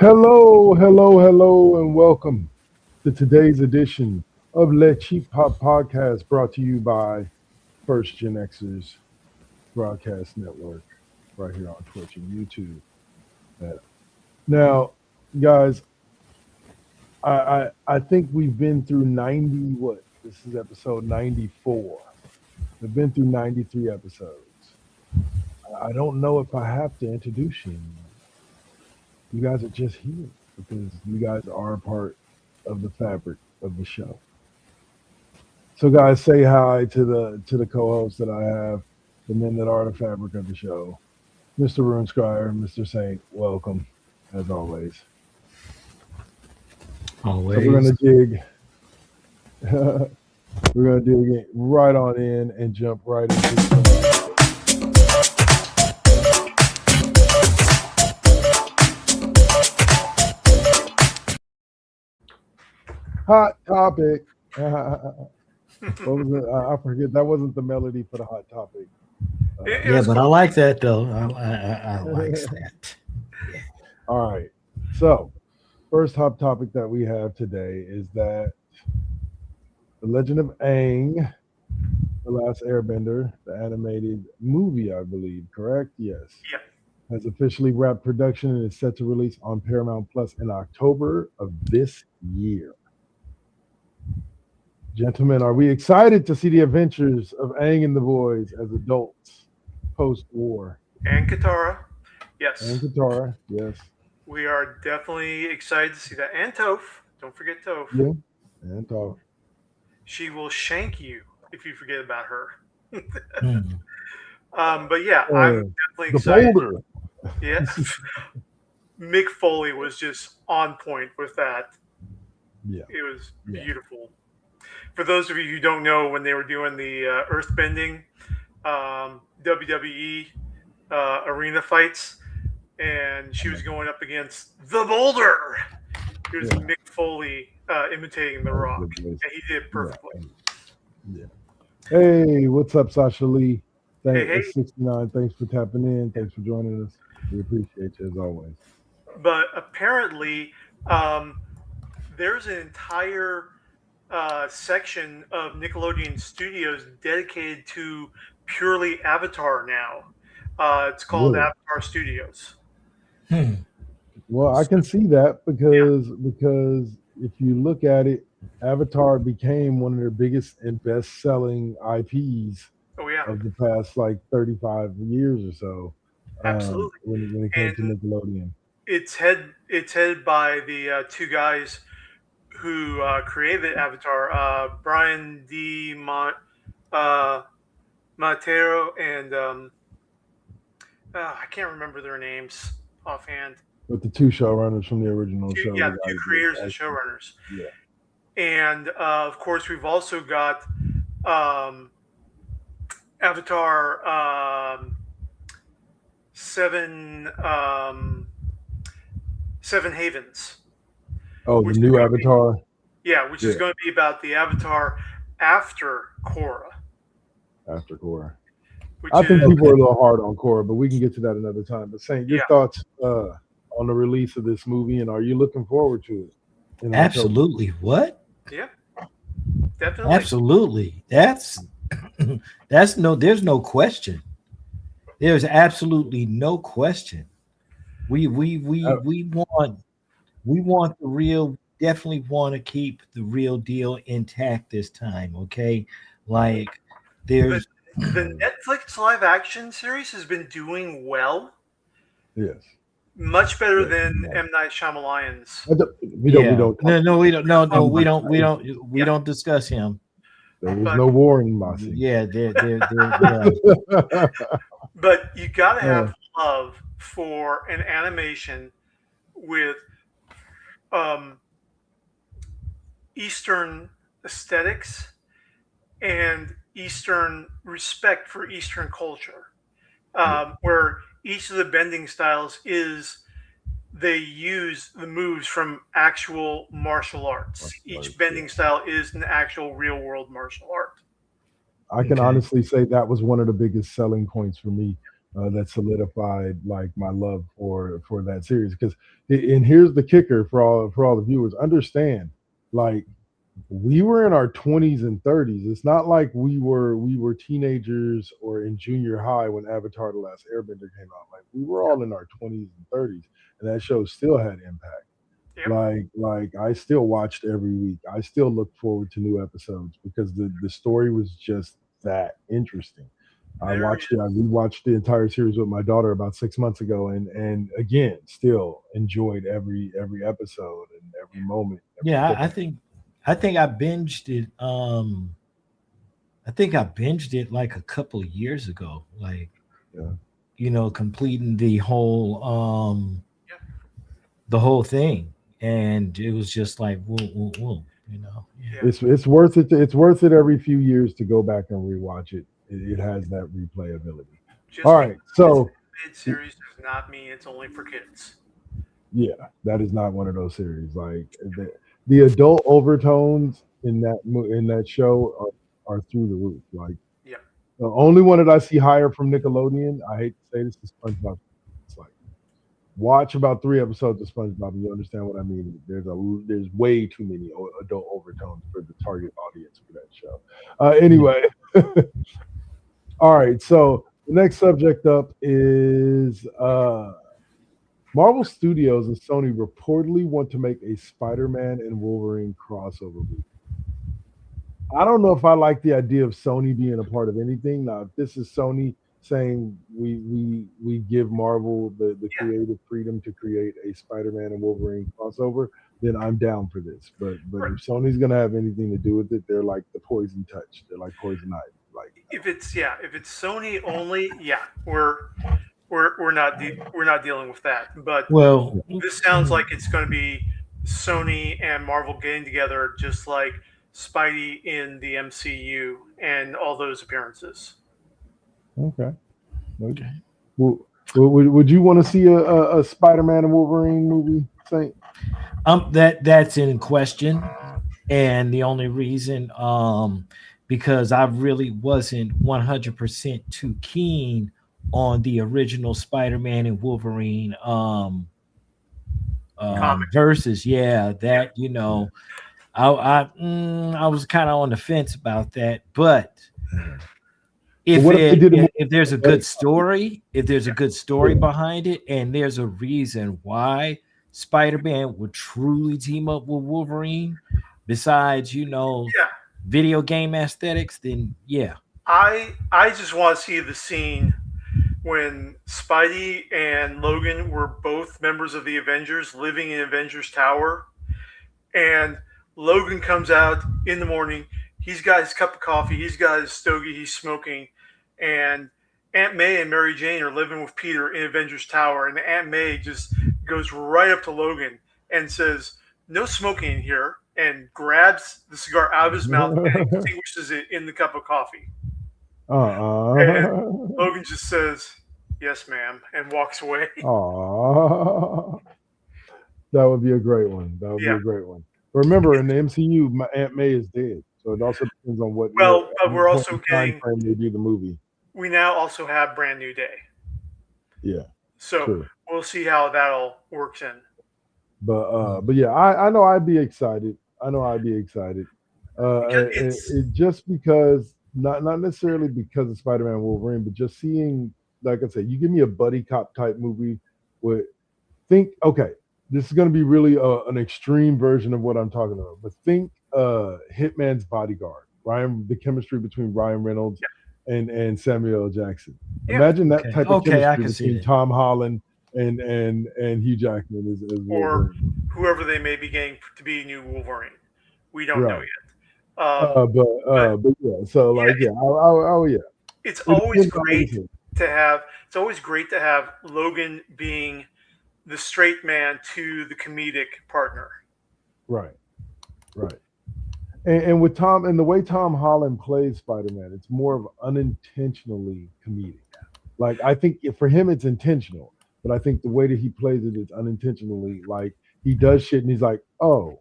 Hello, and welcome to today's edition of Le Cheap Pop Podcast, brought to you by First GenXers Broadcast Network, right here on Twitch and YouTube. Now, guys, I think we've been through 90. What? This is episode 94. We've been through 93 episodes. I don't know if I have to introduce you anymore. You guys are just here because you guys are a part of the fabric of the show. So, guys, say hi to the co-hosts that I have, the men that are the fabric of the show, Mr. Rune Scryer, Mr. Saint. Welcome, as always. Always. So we're gonna dig. We're gonna dig right on in and jump right into some hot topic. What was it? I forget. That wasn't the melody for the hot topic. Yeah, but I like that though. I like that. Yeah. All right. So, first hot topic that we have today is that The Legend of Aang, The Last Airbender, the animated movie, I believe, correct? Yes. Yep. Has officially wrapped production and is set to release on Paramount Plus in October of this year. Gentlemen, are we excited to see the adventures of Aang and the boys as adults post-war? And Katara, yes. And Katara, yes. We are definitely excited to see that. And Toph. Don't forget Toph. Yeah. And Toph. She will shank you if you forget about her. Hmm. But yeah, I'm definitely excited. The boulder. Yeah. Mick Foley was just on point with that. Yeah. It was beautiful. For those of you who don't know, when they were doing the earthbending WWE arena fights, and she was going up against the Boulder, it was Mick Foley imitating The Rock, and he did it perfectly. Yeah. Hey, what's up, Sasha Lee? Hey. 69. Thanks for tapping in. Thanks for joining us. We appreciate you as always. But apparently, there's an entire section of Nickelodeon Studios dedicated to purely Avatar now. It's called Avatar Studios. Well, I can see that because if you look at it, Avatar became one of their biggest and best-selling IPs of the past 35 years or so. Absolutely. When it came to Nickelodeon, it's headed by the two guys who created Avatar, Brian D. Montero and I can't remember their names offhand. But the two showrunners from the original show. Yeah, the two creators and showrunners. Yeah. And of course, we've also got Avatar Seven Havens. Oh, the new Avatar. Which is going to be about the Avatar after Korra. After Korra. I think people are a little hard on Korra, but we can get to that another time. But Saint, your thoughts on the release of this movie, and are you looking forward to it? Absolutely. What? Yeah, definitely. Absolutely. That's there's no question. There's absolutely no question. We want the real. Definitely want to keep the real deal intact this time. Okay, like there's the Netflix live action series has been doing well. Yes. Much better than M. Night Shyamalan's. We don't discuss him. There was no war in Mossy. Yeah, But you gotta have love for an animation with Eastern aesthetics and Eastern respect for Eastern culture, where each of the bending styles they use the moves from actual martial arts. Each bending style is an actual real world martial art. I can honestly say that was one of the biggest selling points for me that solidified like my love for that series. Because and here's the kicker for all the viewers: understand, like we were in our 20s and 30s. It's not like we were teenagers or in junior high when Avatar: The Last Airbender came out. Like we were all in our 20s and 30s, and that show still had impact. Yep. Like I still watched every week. I still look forward to new episodes because the story was just that interesting. I There watched it. I is. rewatched the entire series with my daughter about 6 months ago, and again, still enjoyed every episode and every moment, every Yeah, clip. I think I binged it. I think I binged it like a couple of years ago. Like, Yeah. completing Yeah. the whole thing, and it was just like whoa, whoa, whoa. Yeah. Yeah. It's worth it. It's worth it every few years to go back and rewatch it. It has that replayability. All Just because right, it's so mid series does not mean it's only for kids. yeah, that is not one of those series. Like the adult overtones in that show are through the roof. Like Yeah. the only one that I see higher from Nickelodeon, I hate to say this, is SpongeBob. It's like watch about 3 episodes of SpongeBob, and you understand what I mean. There's way too many adult overtones for the target audience for that show. Anyway, all right. So the next subject up is Marvel Studios and Sony reportedly want to make a Spider-Man and Wolverine crossover movie. I don't know if I like the idea of Sony being a part of anything. Now, if this is Sony saying we give Marvel the Yeah. creative freedom to create a Spider-Man and Wolverine crossover, then I'm down for this. But Right. if Sony's gonna have anything to do with it, they're like the poison touch. They're like poison ivy. Like If it's Sony only, yeah, we're not dealing with that. But Well, this sounds like it's going to be Sony and Marvel getting together, just like Spidey in the MCU and all those appearances. okay. Well, would you want to see a Spider-Man and Wolverine movie, Saint? that's in question, and the only reason, because I really wasn't 100% too keen on the original Spider-Man and Wolverine Comic, versus. Yeah, yeah, that I was kind of on the fence about that, but But what if they did a movie? if there's a good story, if there's a good story Yeah. behind it, and there's a reason why Spider-Man would truly team up with Wolverine, besides yeah. video game aesthetics, then yeah. I just want to see the scene when Spidey and Logan were both members of the Avengers living in Avengers Tower, and Logan comes out in the morning. He's got his cup of coffee. He's got his stogie. He's smoking, and Aunt May and Mary Jane are living with Peter in Avengers Tower. And Aunt May just goes right up to Logan and says, "No smoking in here," and grabs the cigar out of his mouth and extinguishes it in the cup of coffee. And Uh-uh. Logan just says, "Yes, ma'am," and walks away. Aw. That would be a great one. That would be Yeah. a great one. Remember, in the MCU, my Aunt May is dead, so it also depends on what Well, at but we're what point also in time getting. frame they do the movie. We now also have Brand New Day, Yeah, so true. we'll see how that all works in. But yeah, I know I'd be excited. I know I'd be excited. Because it's Just because not necessarily because of Spider-Man Wolverine, but just seeing, like I said, you give me a buddy cop type movie with think okay, this is going to be really an extreme version of what I'm talking about. But think Hitman's Bodyguard, the chemistry between Ryan Reynolds and Samuel L. Jackson. yeah, Imagine that Okay, type of okay, I chemistry can see between that. Tom Holland and Hugh Jackman as or Wolverine. whoever they may be getting to be new Wolverine. We don't know Right. yet. But But yeah, so yeah, like yeah, oh yeah, it's it always depends on what you great think. to have. It's always great to have Logan being the straight man to the comedic partner. Right, right. And with Tom and the way Tom Holland plays Spider-Man, it's more of unintentionally comedic. Like I think for him it's intentional, but I think the way that he plays it is unintentionally. Like he does shit and he's like, "Oh,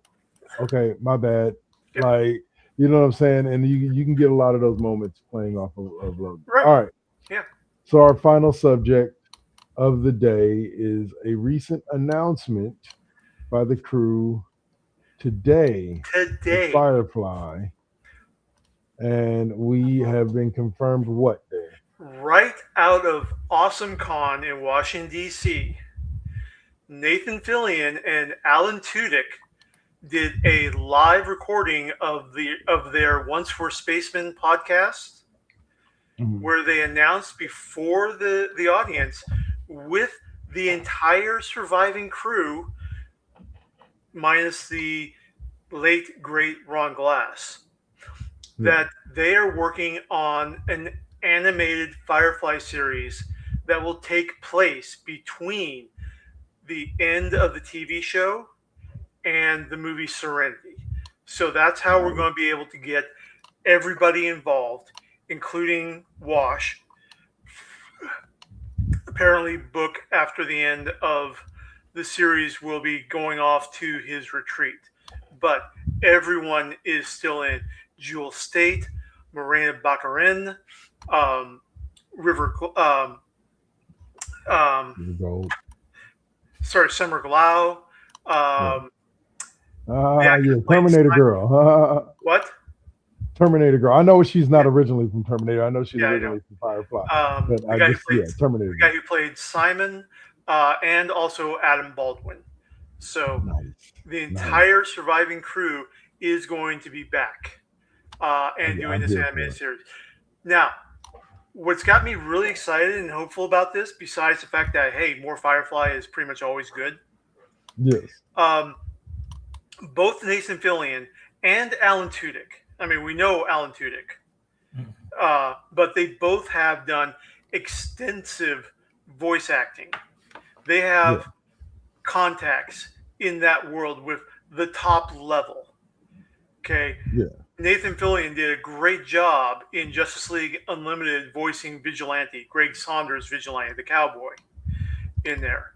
okay, my bad." Yeah. Like you know what I'm saying? And you can get a lot of those moments playing off of Logan. Right. All right. Yeah. So our final subject of the day is a recent announcement by the crew today with Firefly. And we have been confirmed what day? Right out of Awesome Con in Washington, D.C., Nathan Fillion and Alan Tudyk did a live recording of their Once Were Spacemen podcast, where they announced before the audience with the entire surviving crew, minus the late great Ron Glass, that they are working on an animated Firefly series that will take place between the end of the TV show and the movie Serenity. So that's how we're going to be able to get everybody involved, including Wash. Apparently, Book, after the end of the series, will be going off to his retreat. But everyone is still in. Jewel State, Morena Baccarin, Summer Glau. Terminator Girl. What? Terminator Girl. I know she's not originally from Terminator. I know she's originally from Firefly. But Terminator. The guy who played Simon, and also Adam Baldwin. So the entire surviving crew is going to be back doing this animated series. Now, what's got me really excited and hopeful about this, besides the fact that, hey, more Firefly is pretty much always good. Yes. Both Nathan Fillion and Alan Tudyk. I mean, we know Alan Tudyk, but they both have done extensive voice acting. They have contacts in that world with the top level. Okay. Yeah. Nathan Fillion did a great job in Justice League Unlimited voicing Vigilante, Greg Saunders Vigilante, the cowboy, in there.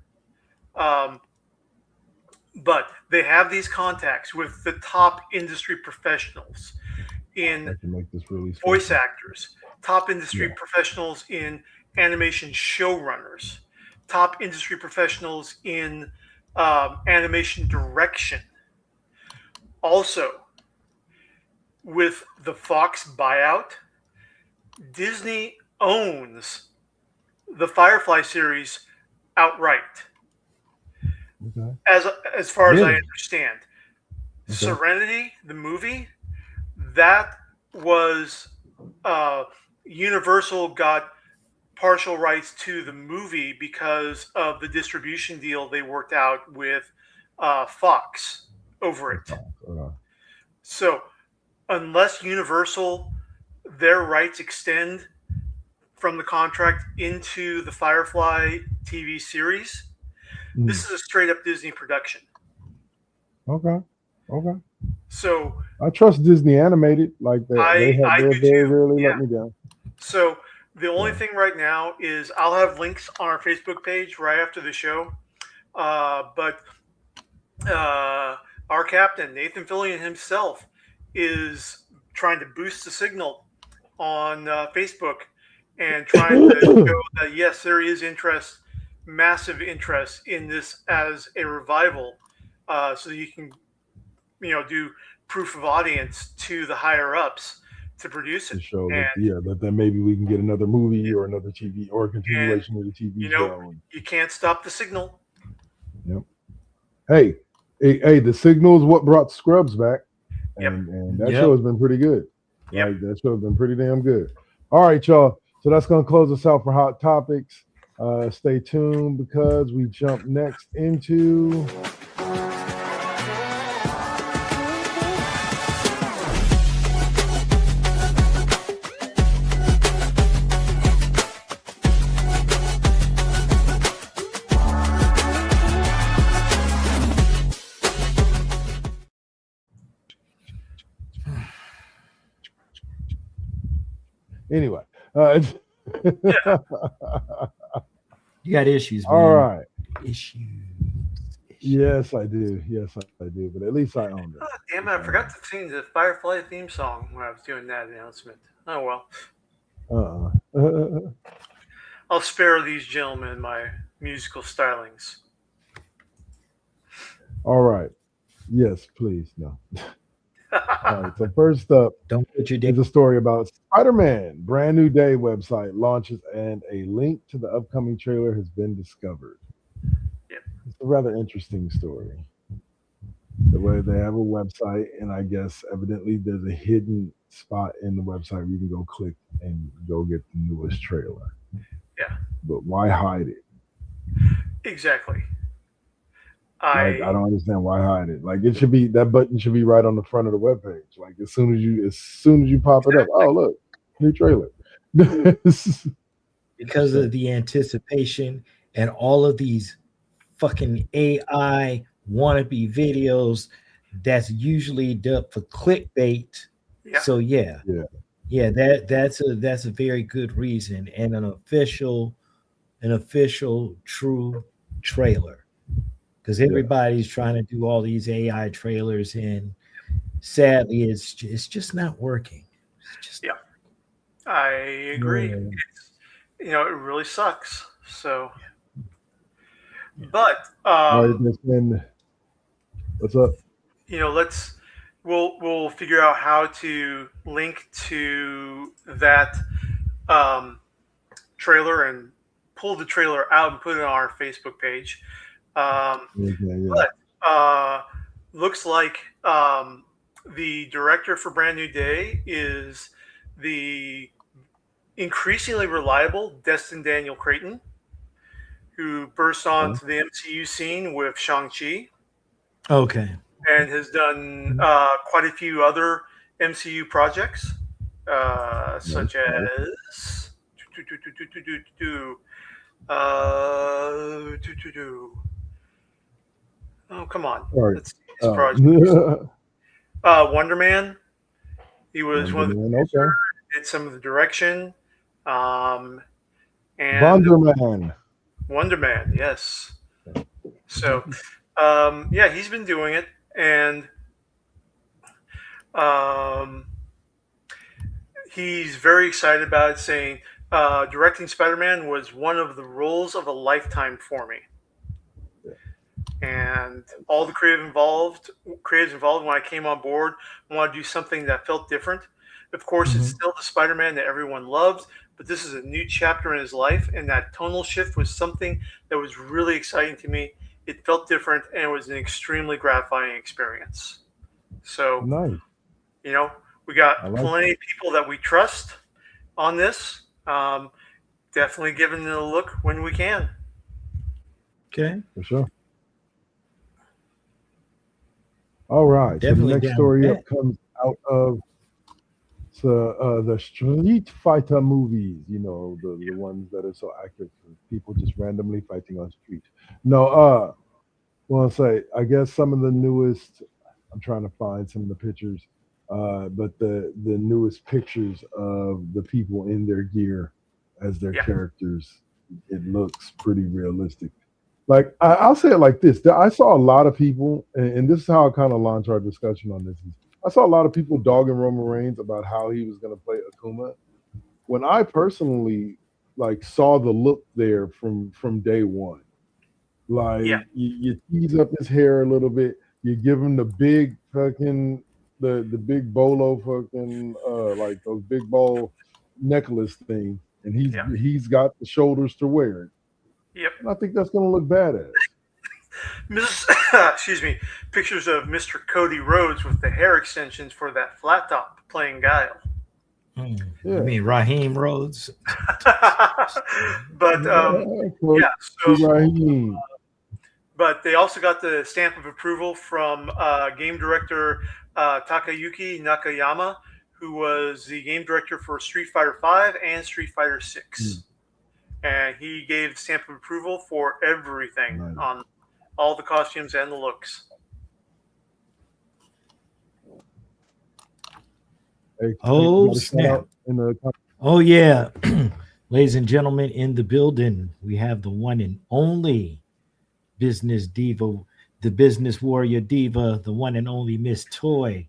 But they have these contacts with the top industry professionals in voice actors, top industry professionals in animation showrunners, top industry professionals in animation direction. Also, with the Fox buyout, Disney owns the Firefly series outright. Okay. As far as I understand, Serenity, the movie, that was Universal got partial rights to the movie because of the distribution deal they worked out with Fox over it. So, unless Universal, their rights extend from the contract into the Firefly TV series, this is a straight up Disney production. Okay. So I trust Disney Animated. Like they rarely let me down. So the only thing right now is I'll have links on our Facebook page right after the show. But our captain, Nathan Fillion himself, is trying to boost the signal on Facebook and trying to show that, yes, there is interest, massive interest in this as a revival, so that you can, do proof of audience to the higher ups to produce it. To show that maybe we can get another movie or another TV or a continuation of the TV show. You can't stop the signal. Yep. Hey, the signal is what brought Scrubs back. And that show has been pretty good. Like, that show has been pretty damn good. All right, y'all. So that's going to close us out for Hot Topics. Stay tuned because we jump next into... Anyway, you got issues, man. All right. Issues. Yes, I do. But at least I own it. Oh, damn it, I forgot to sing the Firefly theme song when I was doing that announcement. Oh, well. I'll spare these gentlemen my musical stylings. All right. Yes, please. No. All right. So first up Don't put your is a story about Spider-Man. Brand new day website launches and a link to the upcoming trailer has been discovered. Yep. It's a rather interesting story. The way they have a website, and I guess evidently there's a hidden spot in the website where you can go click and go get the newest trailer. Yeah. But why hide it? Exactly. Like I don't understand why hide it. Like it should be that button should be right on the front of the webpage. Like as soon as you pop it up, oh look, new trailer. Because of the anticipation and all of these fucking AI wannabe videos that's usually done for clickbait. Yeah. So yeah, that's a very good reason and an official true trailer. Because everybody's trying to do all these AI trailers, and sadly, it's just not working. It's just I agree. Yeah. It's, it really sucks. So, but what's up? we'll figure out how to link to that trailer and pull the trailer out and put it on our Facebook page. But looks like the director for Brand New Day is the increasingly reliable Destin Daniel Creighton, who burst onto the MCU scene with Shang-Chi. Okay. And has done quite a few other MCU projects, such as oh, come on. Let's see his projects. Wonder Man. He was one of the producers, did some of the direction. And Wonder Man, yes. So, he's been doing it. And he's very excited about it, saying directing Spider-Man was one of the roles of a lifetime for me. And all the creatives involved when I came on board wanted to do something that felt different. Of course, it's still the Spider-Man that everyone loves, but this is a new chapter in his life, and that tonal shift was something that was really exciting to me. It felt different, and it was an extremely gratifying experience. So, nice. We got plenty of people that we trust on this. Definitely giving it a look when we can. Okay. For sure. All right. Definitely so the next story up comes out of the Street Fighter movies, the ones that are so accurate for people just randomly fighting on street. No, well, say I guess some of the newest. I'm trying to find some of the pictures, but the newest pictures of the people in their gear as their characters, it looks pretty realistic. Like I'll say it like this: I saw a lot of people, and this is how I kind of launch our discussion on this. I saw a lot of people dogging Roman Reigns about how he was going to play Akuma. When I personally saw the look there from day one, you tease up his hair a little bit, you give him the big fucking the big bolo fucking like those big ball necklace thing, and he's got the shoulders to wear it. Yep. And I think that's going to look badass. Excuse me. Pictures of Mr. Cody Rhodes with the hair extensions for that flat top playing Guile. You mean Raheem Rhodes? But but they also got the stamp of approval from game director Takayuki Nakayama, who was the game director for Street Fighter V and Street Fighter VI. And he gave the stamp of approval for everything on all the costumes and the looks. Oh, snap. Oh, yeah. Ladies and gentlemen, in the building, we have the one and only business diva, the business warrior diva, the one and only Miss Toy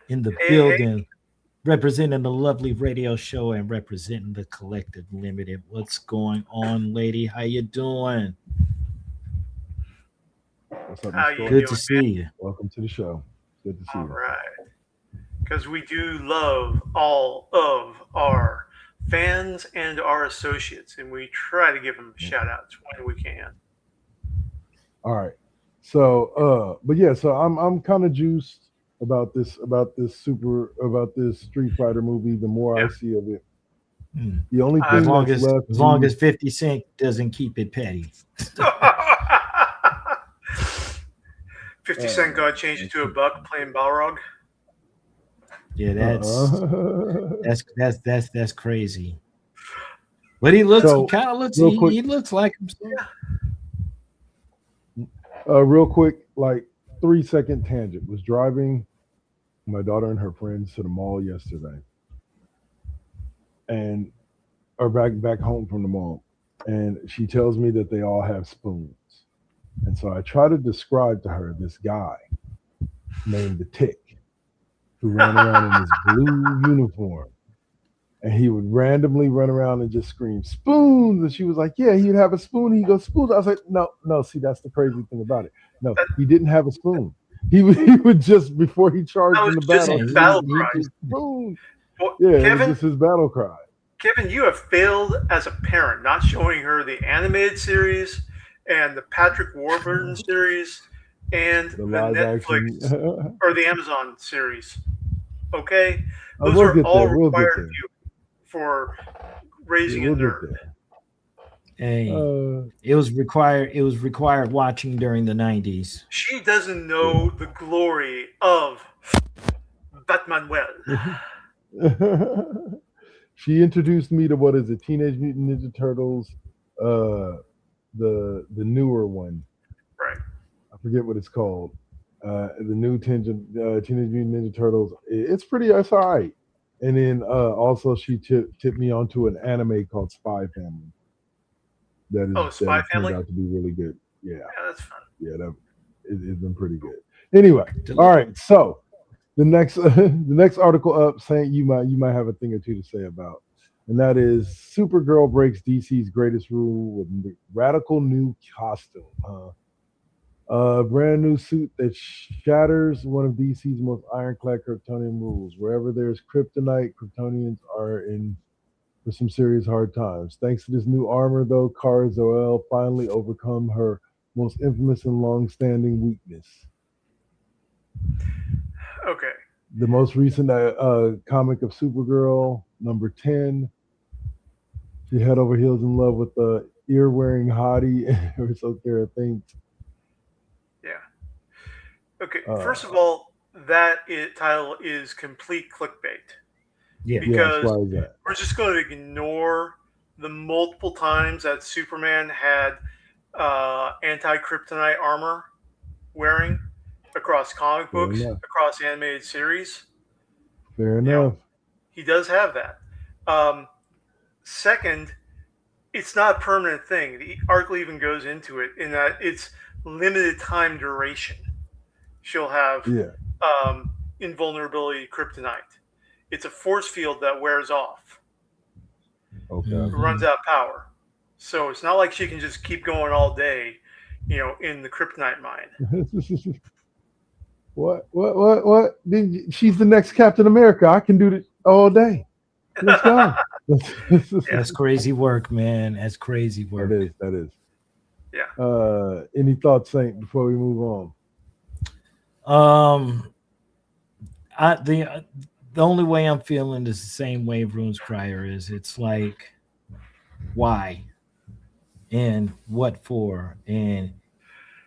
in the building. representing the lovely radio show and representing the Collective Limited. What's going on, lady? How you doing? What's up, How Miss you Story? Good doing, to see you. Welcome to the show. Good to see All you. right. Because we do love all of our fans and our associates, and we try to give them shout outs when we can. All right. So, but yeah, so I'm kind of juiced about this Street Fighter movie. The more I Yeah. see of it, Hmm. the only As thing As long that's as left, as long as 50 Cent doesn't keep it petty. 50 Cent got changed it to a buck playing Balrog. Yeah, uh, that's crazy. But he looks, So, he kind of looks, real he, quick- he looks like himself. real quick, like 3-second tangent. Was driving my daughter and her friends to the mall yesterday, and or back home from the mall, and she tells me that they all have spoons, and so I try to describe to her this guy named the Tick who ran around in his blue uniform, and he would randomly run around and just scream spoons, and she was like, yeah, he'd have a spoon. He goes spoons. I was like, no, see, that's the crazy thing about it. No, he didn't have a spoon. He would just, before he charged That in was the just battle, his he battle would cry. just spoon. Well, Yeah, it was Kevin, just his battle cry. Kevin, you have failed as a parent, not showing her the animated series and the Patrick Warburton series and The the live Netflix action. or the Amazon series. Okay, Oh, those we'll are get all there. We'll get required there. of you for raising We'll a get nerd. there. Hey, it was required watching during the 90s. She doesn't know the glory of Batman. She introduced me to what is it, Teenage Mutant Ninja Turtles, the newer one. Right. I forget what it's called. The new Teenage Mutant Ninja Turtles. It's all right. And then also she tipped me onto an anime called Spy Family. Spy that Family? turned out to be really good. Yeah, Yeah, that's fun. yeah, it's been pretty good. Anyway, Delicious. all right. So the next the next article up, saying you might have a thing or two to say about, and that is Supergirl breaks DC's greatest rule with the radical new costume. A brand new suit that shatters one of DC's most ironclad Kryptonian rules. Wherever there's kryptonite, Kryptonians are in for some serious hard times. Thanks to this new armor, though, Kara Zor-El finally overcome her most infamous and long-standing weakness. Okay. The most recent comic of Supergirl, number 10. She head over heels in love with the ear-wearing hottie, or so Kara thinks. Yeah. Okay. First of all, that title is complete clickbait. Yeah. Yes, Because why is that? we're just going to ignore the multiple times that Superman had anti-kryptonite armor wearing across comic Fair books, enough. across animated series. Fair You know, enough. he does have that. Second, it's not a permanent thing. The article even goes into it in that it's limited time duration. She'll have Yeah. invulnerability kryptonite. It's a force field that wears off. Okay. It runs out of power. So it's not like she can just keep going all day, in the kryptonite mine. What? She's the next Captain America. I can do it all day. Let's go. That's crazy work, man. That's crazy work. That is. Yeah. Any thoughts, Saint, before we move on? The only way I'm feeling is the same way Rune's Crier is. It's like, why? And what for? And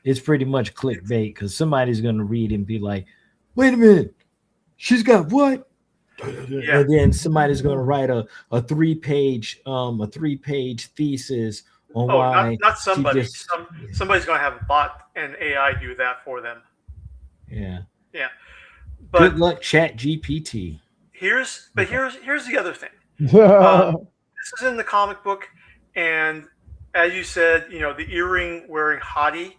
it's pretty much clickbait because somebody's going to read and be like, wait a minute, she's got what? Yeah. And then somebody's going to write a 3-page thesis on why. Not somebody. Somebody's going to have a bot and AI do that for them. Yeah. Yeah. But good luck, Chat GPT. Here's the other thing. This is in the comic book, and as you said, the earring wearing hottie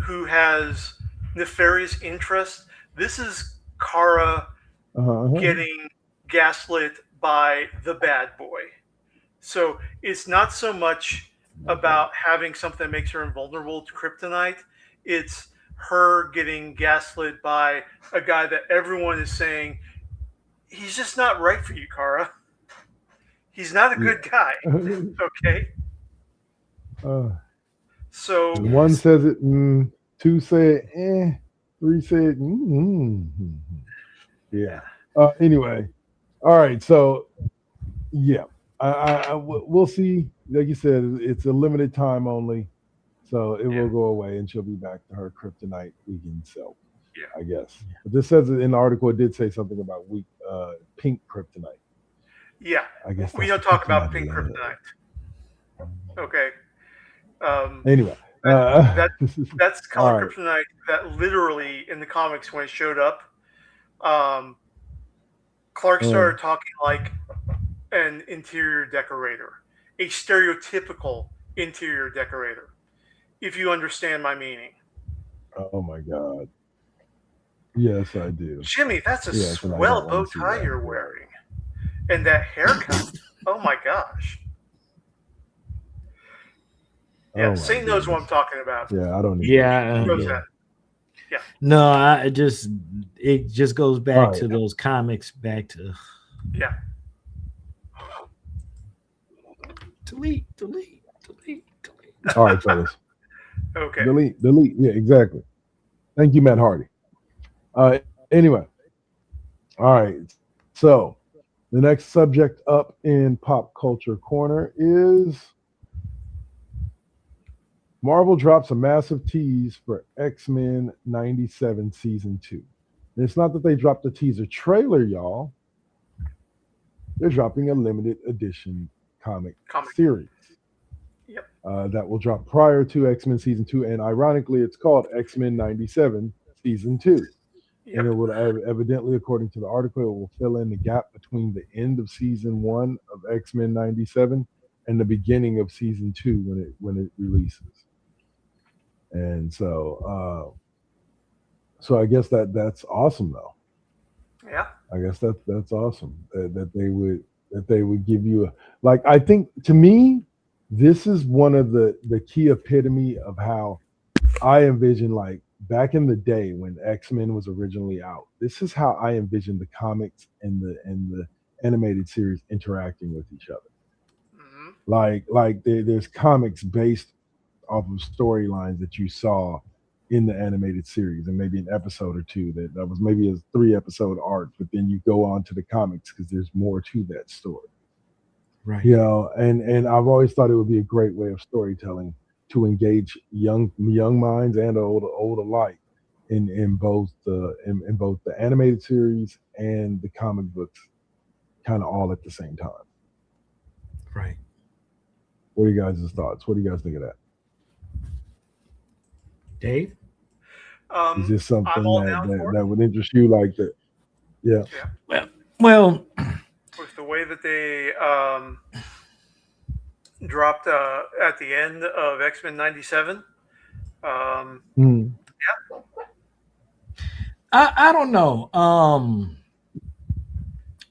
who has nefarious interests. This is Kara getting gaslit by the bad boy. So it's not so much about having something that makes her invulnerable to kryptonite. It's her getting gaslit by a guy that everyone is saying, he's just not right for you, Kara. He's not a good guy. Okay? So one says it, two say three said, yeah. Anyway, all right. So, yeah, we'll see. Like you said, it's a limited time only, so it will go away, and she'll be back to her kryptonite weakened self. I guess. But this says in the article, it did say something about pink kryptonite. Yeah, I guess we don't talk about pink kryptonite. Okay. Anyway, that's color right. kryptonite that literally in the comics when it showed up, Clark started talking like an interior decorator, a stereotypical interior decorator, if you understand my meaning. Oh my God. Yes, I do. Jimmy, that's a swell bow tie you're wearing. And that haircut. Oh my gosh. Yeah, Saint knows what I'm talking about. Yeah, I don't need Yeah. No, it just goes back to those comics, back to delete. All right, fellas. Okay. Delete. Yeah, exactly. Thank you, Matt Hardy. Anyway. All right. So the next subject up in Pop Culture Corner is Marvel drops a massive tease for X-Men 97 Season 2. And it's not that they dropped a teaser trailer, y'all. They're dropping a limited edition comic series. Yep. That will drop prior to X-Men Season 2. And ironically, it's called X-Men 97 Season 2. Yep. And it will evidently, according to the article, it will fill in the gap between the end of Season 1 of X-Men 97 and the beginning of Season 2 when it releases. And so I guess that's awesome though. Yeah. I guess that's awesome that they would give you I think to me this is one of the key epitome of how I envision back in the day when X-Men was originally out. This is how I envisioned the comics and the animated series interacting with each other. Mm-hmm. There's comics based off of storylines that you saw in the animated series, and maybe an episode or two that was maybe a 3-episode arc, but then you go on to the comics because there's more to that story. Right. And I've always thought it would be a great way of storytelling to engage young minds and old alike in both the animated series and the comic books, kind of all at the same time. Right. What are you guys' thoughts? What do you guys think of that? Dave? Is this something that would interest you like that? Yeah. Well, with the way that they dropped at the end of X-Men 97. Yeah. I don't know.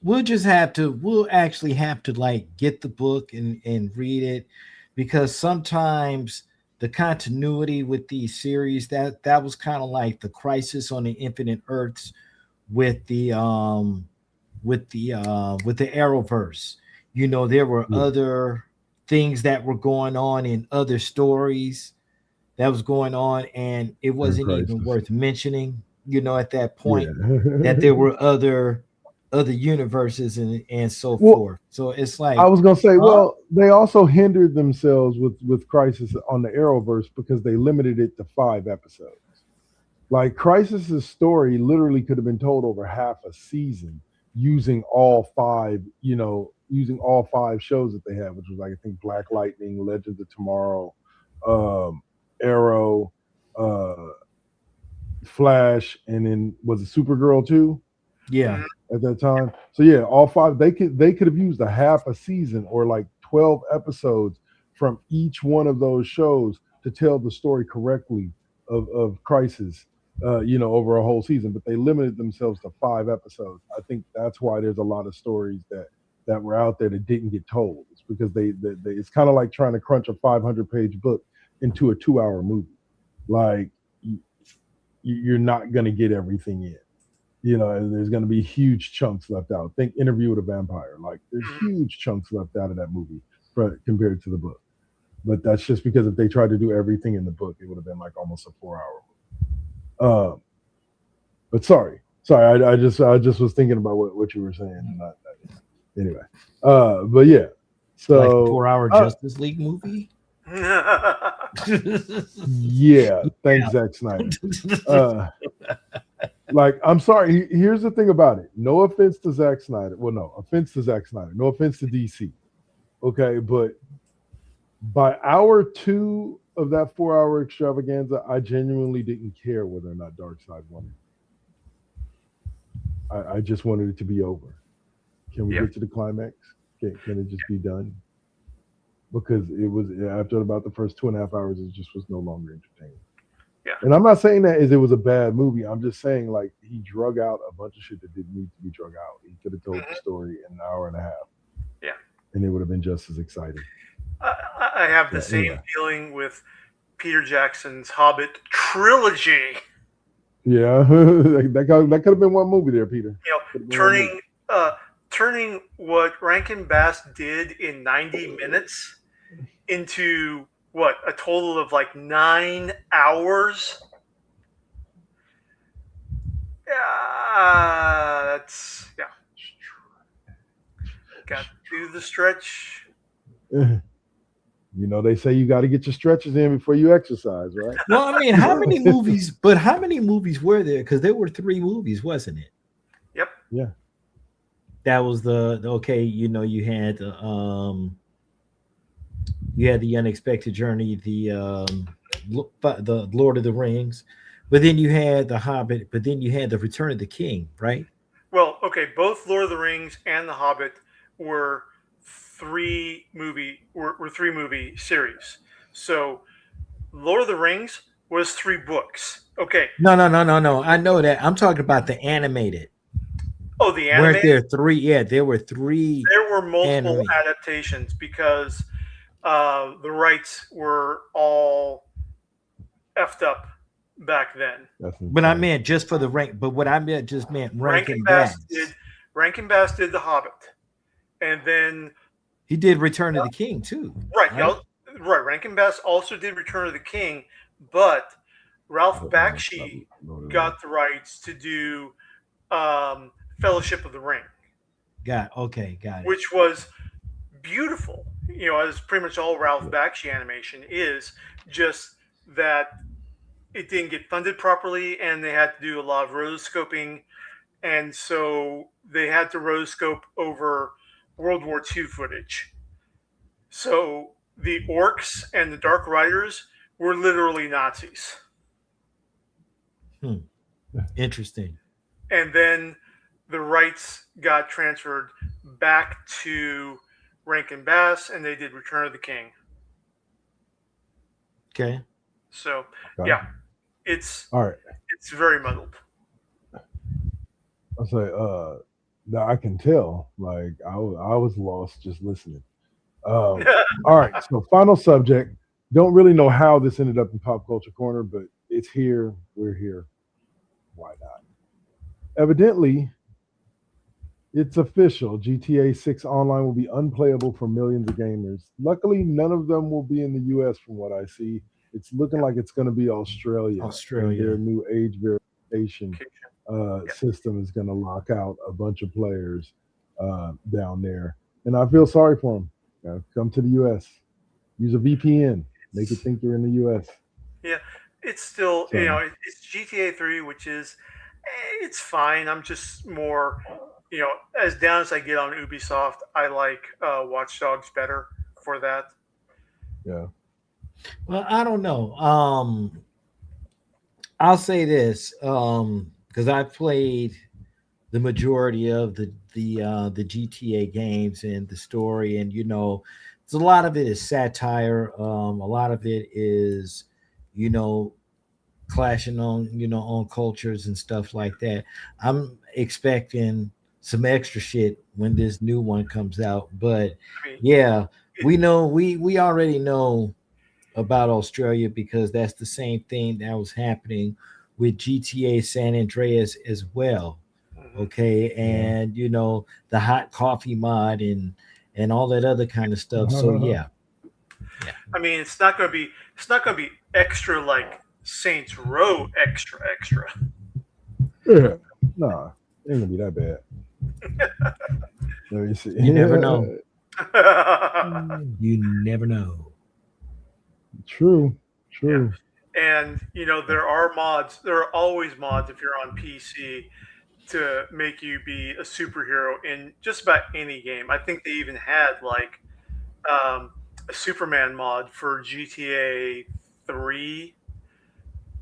We'll actually have to get the book and read it, because sometimes the continuity with these series that was kind of like the Crisis on the Infinite Earths with the Arrowverse. There were other things that were going on in other stories that was going on, and it wasn't even worth mentioning, at that point, that there were other universes and so forth. So it's like, I was gonna say, they also hindered themselves with Crisis on the Arrowverse because they limited it to 5 episodes. Like Crisis's story literally could have been told over half a season using all 5 shows that they have, which was I think Black Lightning, Legends of Tomorrow, Arrow, Flash, and then was it Supergirl too? Yeah. At that time. So all 5 they could have used a half a season or 12 episodes from each one of those shows to tell the story correctly of Crisis over a whole season, but they limited themselves to 5 episodes. I think that's why there's a lot of stories that were out there that didn't get told. It's because they it's kind of like trying to crunch a 500-page book into a 2-hour movie. Like you're not going to get everything in. There's going to be huge chunks left out. Think Interview with a Vampire. Like there's huge chunks left out of that movie compared to the book. But that's just because if they tried to do everything in the book, it would have been like almost a 4-hour movie. But sorry, I just was thinking about what you were saying. Anyway, but yeah, so like a 4-hour Justice League movie. Yeah, thanks, Zack Snyder. Like, I'm sorry. Here's the thing about it. No offense to Zack Snyder. Well, no offense to Zack Snyder. No offense to DC. Okay, but by hour 2 of that 4-hour extravaganza, I genuinely didn't care whether or not Darkseid won it. I just wanted it to be over. Can we get to the climax? Can it just be done? Because it was after about the first 2.5 hours, it just was no longer entertaining. Yeah. And I'm not saying that as it was a bad movie. I'm just saying like he drug out a bunch of shit that didn't need to be drug out. He could have told the story in an hour and a half. Yeah. And it would have been just as exciting. I have the same feeling with Peter Jackson's Hobbit trilogy. Yeah, that could have been one movie there, Peter. Turning what Rankin Bass did in 90 minutes into what, a total of like 9 hours. That's got to do the stretch. They say you got to get your stretches in before you exercise, right? Well, I mean, how many movies were there? Because there were 3 movies, wasn't it? Yep. Yeah. That was you had the Unexpected Journey, the Lord of the Rings, but then you had the Hobbit, but then you had the Return of the King, right? Well, okay, both Lord of the Rings and the Hobbit were 3 movie series. So Lord of the Rings was 3 books. Okay. No. I know that. I'm talking about the animated. Oh, the animated? Weren't there 3? Yeah, there were 3. There were multiple adaptations because the rights were all effed up back then. But I meant just for the rank. But what I meant just meant Rankin Bass. Rankin Bass did the Hobbit, and then he did Return of the King too. Right. Rankin Bass also did Return of the King, but Ralph Bakshi got the rights to do Fellowship of the Ring. Got it. Which was beautiful. As pretty much all Ralph Bakshi animation is, just that it didn't get funded properly and they had to do a lot of rotoscoping, and so they had to rotoscope over World War II footage. So the orcs and the Dark Riders were literally Nazis. Interesting. And then the rights got transferred back to Rankin Bass, and they did Return of the King. Okay. So it's all right. It's very muddled. I'll say, now I can tell. Like I was lost just listening. All right. So final subject. Don't really know how this ended up in Pop Culture Corner, but it's here. We're here. Why not? Evidently, it's official. GTA 6 Online will be unplayable for millions of gamers. Luckily, none of them will be in the U.S. from what I see. It's looking like it's going to be Australia. Their new age verification system is going to lock out a bunch of players down there. And I feel sorry for them. Come to the U.S. Use a VPN. Make it think you're in the U.S. Yeah, it's still, it's GTA 3, which is, it's fine. I'm just more, as down as I get on Ubisoft, I like Watch Dogs better for that. Yeah. Well, I don't know. I'll say this because I've played the majority of the GTA games and the story, and a lot of it is satire. A lot of it is, clashing on on cultures and stuff like that. I'm expecting some extra shit when this new one comes out. But I mean, yeah, we already know about Australia because that's the same thing that was happening with GTA San Andreas as well. mhm. Okay, and the hot coffee mod and all that other kind of stuff. So yeah, yeah, I mean, it's not going to be extra like Saints Row extra extra. Yeah. Nah, it ain't gonna be that bad. Let me see. you never know. Mm, You never know. true. Yeah. True. And there are mods. There are always mods if you're on PC to make you be a superhero in just about any game. I think they even had like a Superman mod for GTA 3.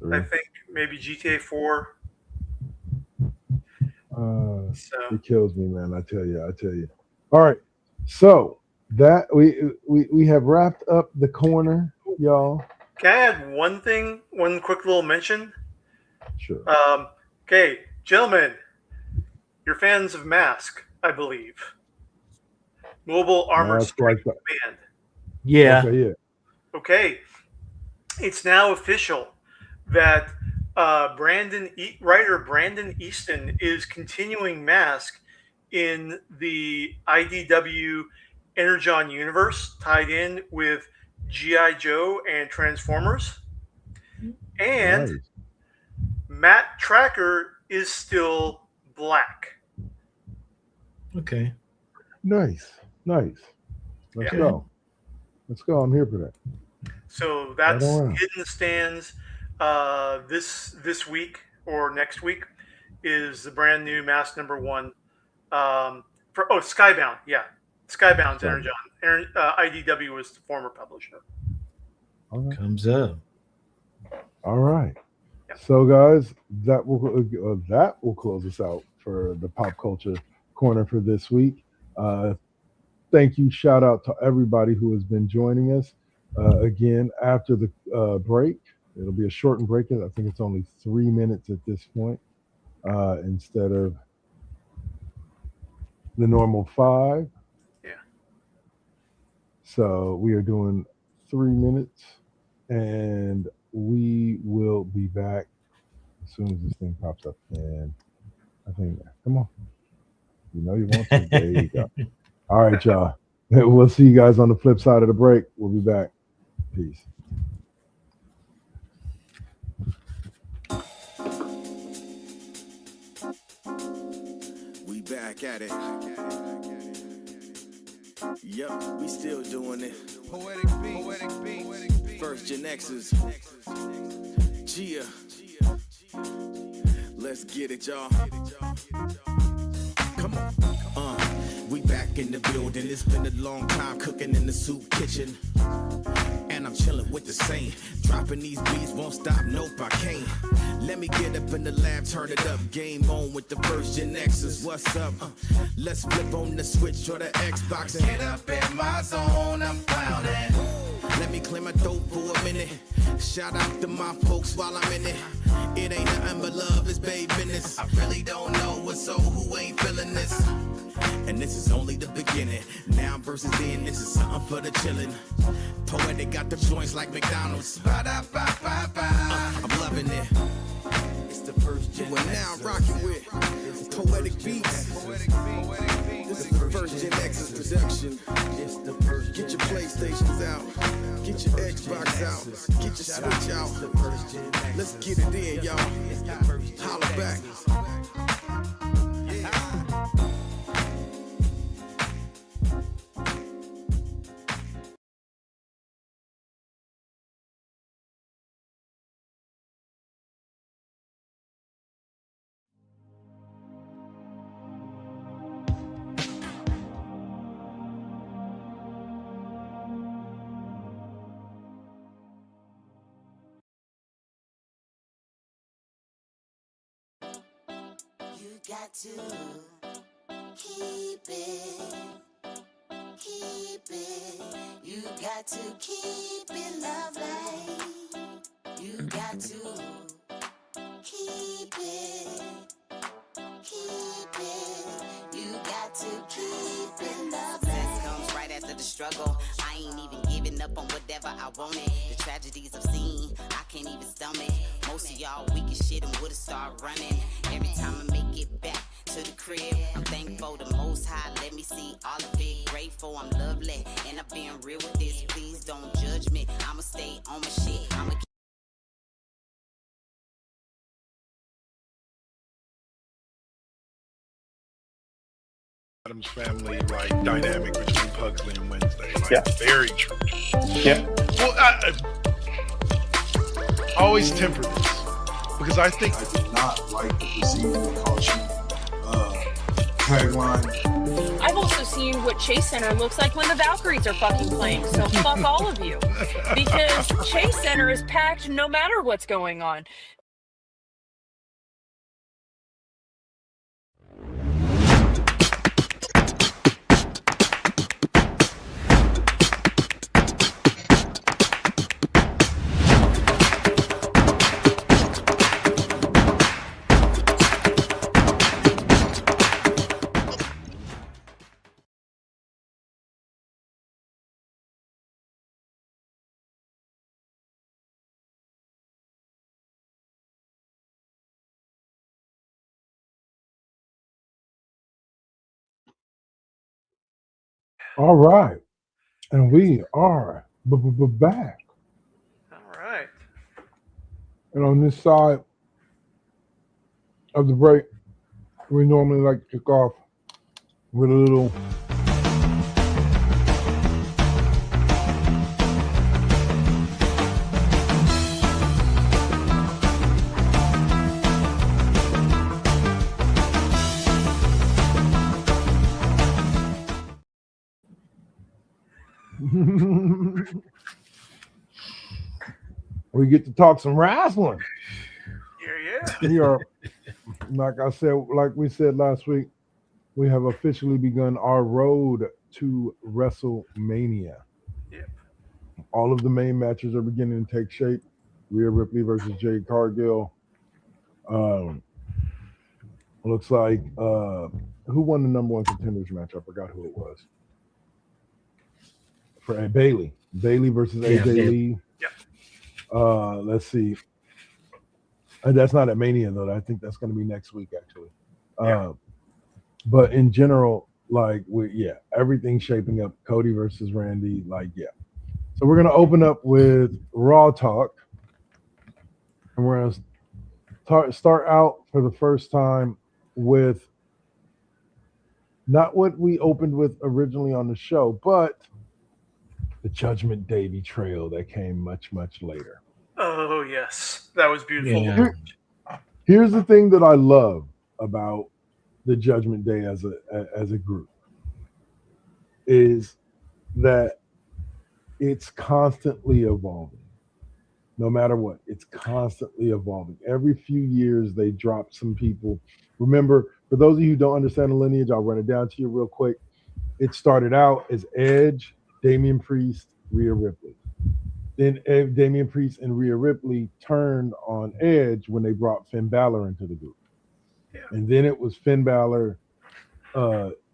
I Three. think maybe GTA 4. Uh, So it kills me, man. I tell you. I tell you. All right. So that we have wrapped up the corner, y'all. can I add one thing? One quick little mention. Sure. Okay, gentlemen, you're fans of Mask, I believe. Mobile Armored Mask like Strike that. Command. Yeah. Okay. Yeah. Okay, it's now official that writer Brandon Easton is continuing Mask in the IDW Energon universe, tied in with GI Joe and Transformers, and Nice. Matt Tracker is still black. Okay. Nice. Nice. Let's Yeah. Okay. go. Let's go. I'm here for that. So Right that's on. hidden stands. This week or next week is the brand new Mask #1 for Skybound. Yeah, Skybound's Stop. Energon. IDW was the former publisher. Okay. Comes up. All right. Yeah. So, guys, that will close us out for the pop culture corner for this week. Thank you. Shout out to everybody who has been joining us. Again, after the break, it'll be a shortened break. I think it's only 3 minutes at this point instead of the normal 5. Yeah. So we are doing 3 minutes, and we will be back as soon as this thing pops up. And I think, come on, you know you want to. There you go. All right, y'all. We'll see you guys on the flip side of the break. We'll be back. Peace. We back at it. Yup, we still doing it. Poetic beat. First GenXers. Gia. Let's get it, y'all. Come on. We back in the building. It's been a long time cooking in the soup kitchen. And I'm chilling with the same. Dropping these beats, won't stop, nope, I can't. Let me get up in the lab, turn it up. Game on with the first GenXers, what's up? Let's flip on the Switch or the Xbox and get up in my zone, I'm clowning. Let me clear my throat for a minute. Shout out to my folks while I'm in it. It ain't nothing but love, it's babe business. I really don't know what's so who ain't feeling this. And this is only the beginning. Now versus then, this is something for the chillin'. Poetic got the joints like McDonald's. I'm loving it. It's the first gen. We're now rocking with Poetic Beats. This is the first GenXers production. Get your PlayStations out. Get your Xbox out. Get your Switch out. Let's get it in, y'all. Holla back. You got to keep it. You got to keep it lovely. You got to keep it. Keep it. You got to keep it love. Success comes right after the struggle. I ain't even giving up on whatever I wanted. The tragedies I've seen, I can't even stomach. Most of y'all weak as shit and would've started running. Every time I make it back to the crib, I'm thankful the Most High let me see all of it. Grateful I'm lovely, and I've been real with this. Please don't judge me. I'ma stay on my shit. I'ma Adam's family like dynamic between Pugsley and Wednesday. Like, Yeah. very true. Yeah. Well, I always temper this because I think I did not like the perceived and caution tagline. I've also seen what Chase Center looks like when the Valkyries are fucking playing, so fuck all of you. Because Chase Center is packed no matter what's going on. all right, and we are back. All right. And on this side of the break, we normally like to kick off with a little we get to talk some wrestling. Yeah. We are, like I said, like we said last week, we have officially begun our road to WrestleMania. Yep. All of the main matches are beginning to take shape. Rhea Ripley versus Jade Cargill. Looks like who won the number one contenders match? I forgot who it was. For Bailey. Bailey versus AJ Lee. Yep. Let's see. That's not at Mania though. I think that's going to be next week actually. Yeah. But in general, like everything's shaping up. Cody versus Randy, So we're gonna open up with Raw talk, and we're gonna start out for the first time with not what we opened with originally on the show, but the Judgment Day betrayal that came much later. Oh yes, that was beautiful. Yeah. Here's the thing that I love about the Judgment Day as a group is that it's constantly evolving. No matter what, it's constantly evolving. Every few years they drop some people. Remember, for those of you who don't understand the lineage, I'll run it down to you real quick. It started out as Edge, Damian Priest, Rhea Ripley. Then Damian Priest and Rhea Ripley turned on Edge when they brought Finn Balor into the group. Yeah. And then it was Finn Balor,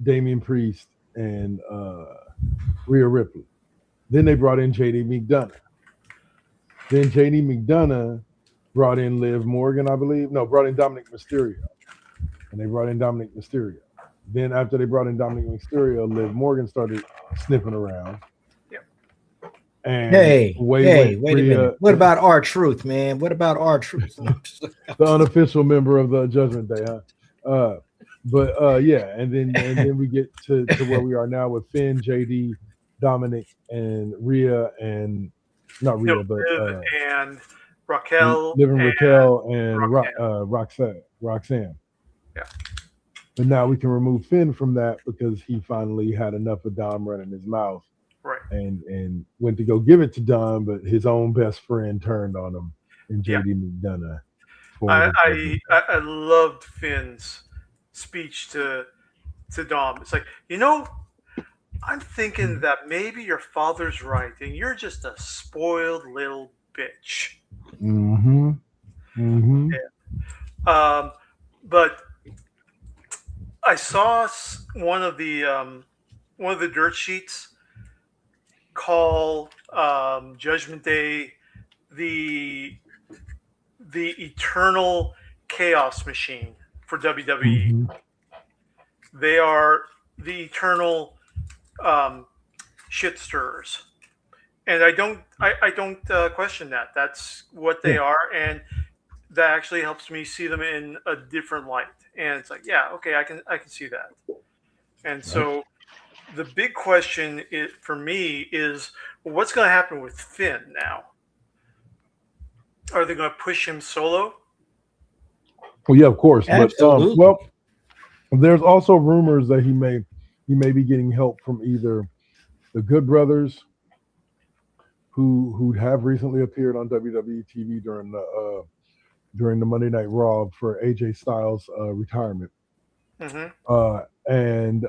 Damian Priest, and Rhea Ripley. Then they brought in JD McDonough. Then JD McDonough brought in Liv Morgan, I believe. No, brought in Dominic Mysterio. And they brought in Dominic Mysterio. Then after they brought in Dominic Mysterio, Liv Morgan started sniffing around. Yep. And Hey, wait a Rhea, minute. What about R-Truth, man? What about R-Truth? the unofficial member of the Judgment Day, huh? And then we get to where we are now with Finn, JD, Dominic, and Rhea, and not Rhea, but Liv and Raquel, Liv and Raquel and Roxanne. Roxanne. Yeah. But now we can remove Finn from that because he finally had enough of Dom running his mouth. Right. And went to go give it to Dom, but his own best friend turned on him and JD McDonough. I loved Finn's speech to Dom. It's like, I'm thinking that maybe your father's right and you're just a spoiled little bitch. Mm-hmm. Mm-hmm. Yeah. But I saw one of the dirt sheets call Judgment Day the eternal chaos machine for WWE. Mhm. They are the eternal shit stirrers, and I don't question that. That's what they are, and that actually helps me see them in a different light. And it's like, yeah, okay, I can see that. And so the big question for me is, what's going to happen with Finn now? Are they going to push him solo? Well, yeah, of course. Absolutely. But well, there's also rumors that he may be getting help from either the Good Brothers, who have recently appeared on WWE TV during the Monday Night Raw for AJ Styles' retirement, and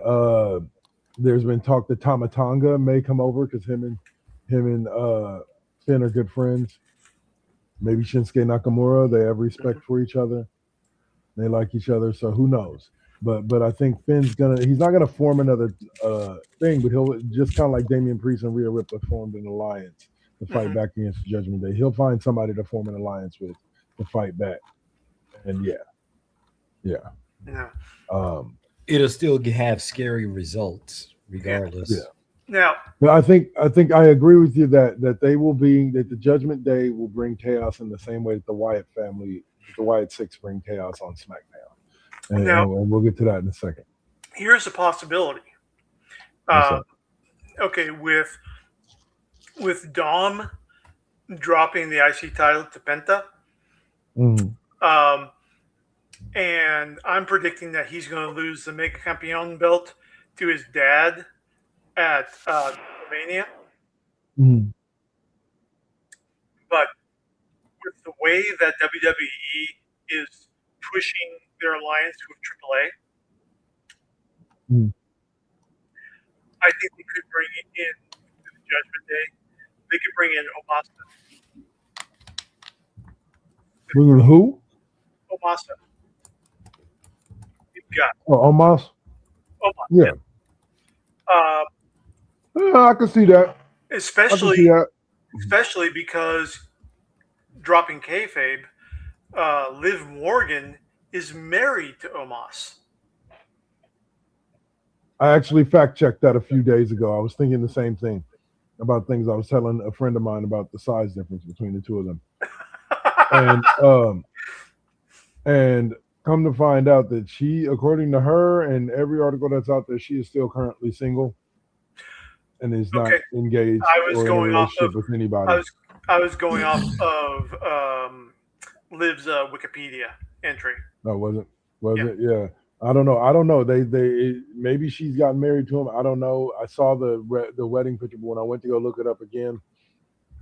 there's been talk that Tama Tonga may come over because him and Finn are good friends. Maybe Shinsuke Nakamura. They have respect for each other. They like each other, so who knows? But I think he's not gonna form another thing, but he'll just kind of like Damian Priest and Rhea Ripley formed an alliance to fight back against Judgment Day. He'll find somebody to form an alliance with to fight back, and yeah. It'll still have scary results regardless. Yeah. Now, but I think I agree with you that the Judgment Day will bring chaos in the same way that the Wyatt family, the Wyatt Six, bring chaos on SmackDown, and we'll get to that in a second. Here's a possibility. Okay, with Dom dropping the IC title to Penta, and I'm predicting that he's going to lose the Mega Campeon belt to his dad at Mania. But with the way that WWE is pushing their alliance with AAA, I think they could bring in the Judgment Day. They could bring in Omos. Bring in who? Omos. Omos. Yeah. I can see that. Especially because dropping kayfabe, Liv Morgan is married to Omos. I actually fact checked that a few days ago. I was thinking the same thing about things. I was telling a friend of mine about the size difference between the two of them, and come to find out that she, according to her and every article that's out there, she is still currently single and is not engaged or in a relationship with anybody. I was going off of Liv's Wikipedia entry. No, was it? Yeah. I don't know. They maybe she's gotten married to him. I don't know. I saw the wedding picture, but when I went to go look it up again,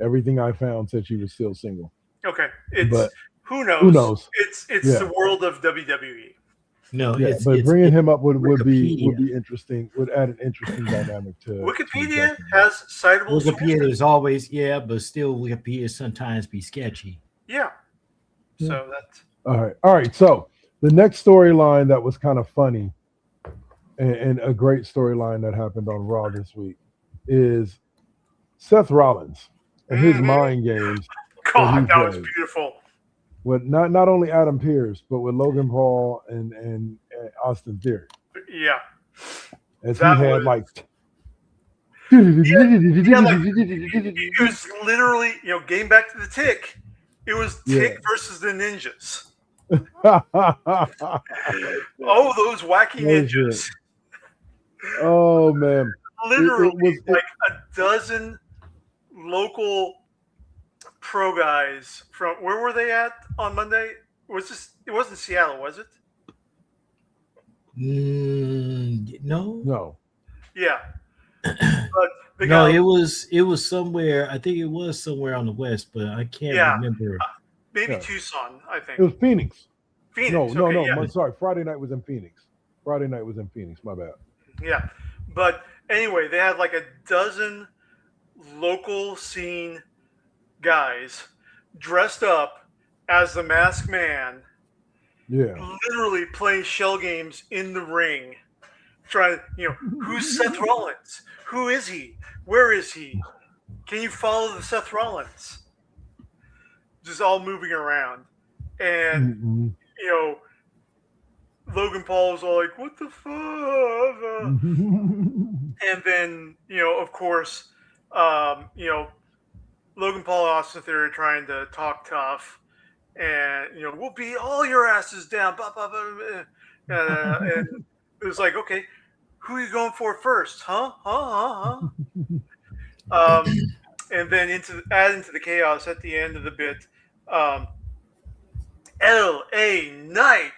everything I found said she was still single. Okay, who knows? Who knows? It's the world of WWE. No, but bringing him up would be interesting. Would add an interesting dynamic to Wikipedia. Has citable Wikipedia is always but still Wikipedia sometimes be sketchy. Yeah. So that's all right. So the next storyline that was kind of funny and a great storyline that happened on Raw this week is Seth Rollins and his mind games. God, that was beautiful. With not only Adam Pearce, but with Logan Paul and Austin Theory. Yeah. As he had like it was literally, getting back to the Tick. It was Tick versus the Ninjas. Those wacky ninjas. Oh man. Literally like a dozen local pro guys from where were they at on Monday? It wasn't Seattle, was it? No. Yeah. But it was somewhere. I think it was somewhere on the west, but I can't remember. Maybe Tucson, I think. It was Phoenix. No. I'm sorry. Friday night was in Phoenix. My bad. Yeah. But anyway, they had like a dozen local scene guys dressed up as the Masked Man literally playing shell games in the ring, trying, who's Seth Rollins? Who is he? Where is he? Can you follow the Seth Rollins? Just all moving around. And, Logan Paul is all like, what the fuck? And then, of course, Logan Paul and Austin Theory trying to talk tough. And, we'll beat all your asses down. Blah, blah, blah, blah. And it was like, okay, who are you going for first? Huh? And then add into the chaos at the end of the bit, L.A. Knight,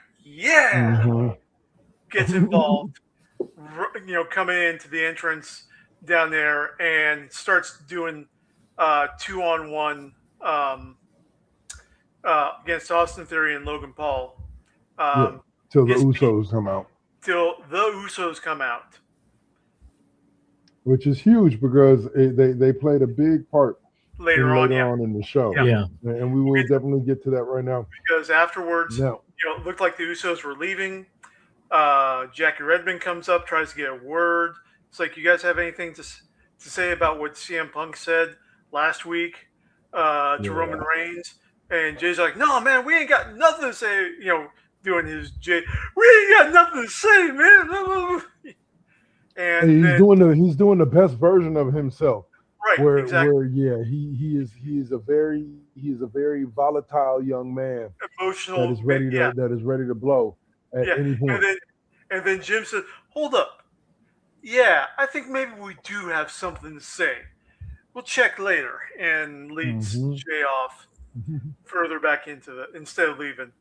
gets involved, coming into the entrance down there and starts doing 2-on-1 against Austin Theory and Logan Paul. Till the Usos come out. Which is huge because they played a big part later on in the show. Yeah. And we will definitely get to that right now. Because afterwards, it looked like the Usos were leaving. Jackie Redmond comes up, tries to get a word. It's like, you guys have anything to say about what CM Punk said last week to Roman Reigns? And Jay's like, no, man, we ain't got nothing to say, doing his Jay. We ain't got nothing to say, man. And he's doing the best version of himself. Right, exactly. He is a very volatile young man. Emotional. That is ready to blow at any point. And then Jim said, hold up. Yeah, I think maybe we do have something to say. We'll check later. And leads Jay off further back instead of leaving.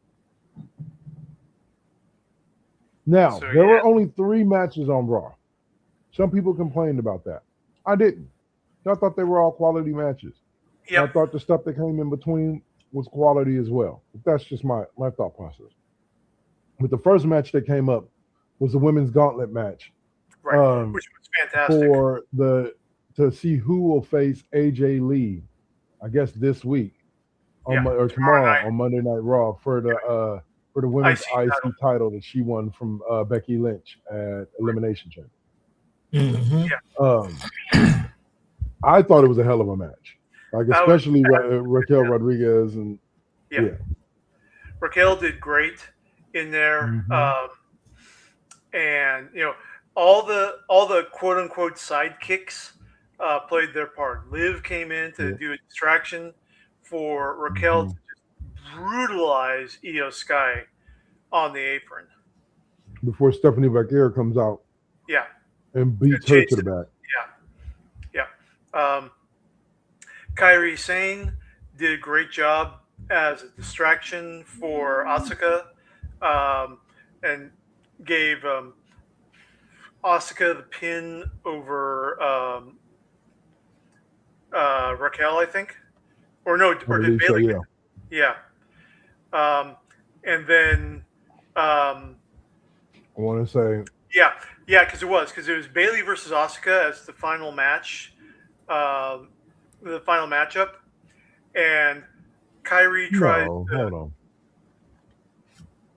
Now, there were only 3 matches on Raw. Some people complained about that. I didn't. I thought they were all quality matches. Yep. I thought the stuff that came in between was quality as well. But that's just my thought process. But the first match that came up was the women's gauntlet match. Right, which was fantastic. To see who will face AJ Lee, I guess this week or tomorrow on Monday Night Raw for the women's IC title that she won from Becky Lynch at Elimination Chamber. I thought it was a hell of a match, especially Raquel Rodriguez and Raquel did great in there, and all the quote unquote sidekicks played their part. Liv came in to do a distraction for Raquel to just brutalize Io Sky on the apron before Stephanie Vaquer comes out. Yeah. And beats her to the back. Kairi Sane did a great job as a distraction for Asuka, and gave Asuka the pin over Raquel, I think. Or did Bayley? So, yeah. And then I want to say because it was Bayley versus Asuka as the final match, the final matchup, and Kairi tried. No, hold on.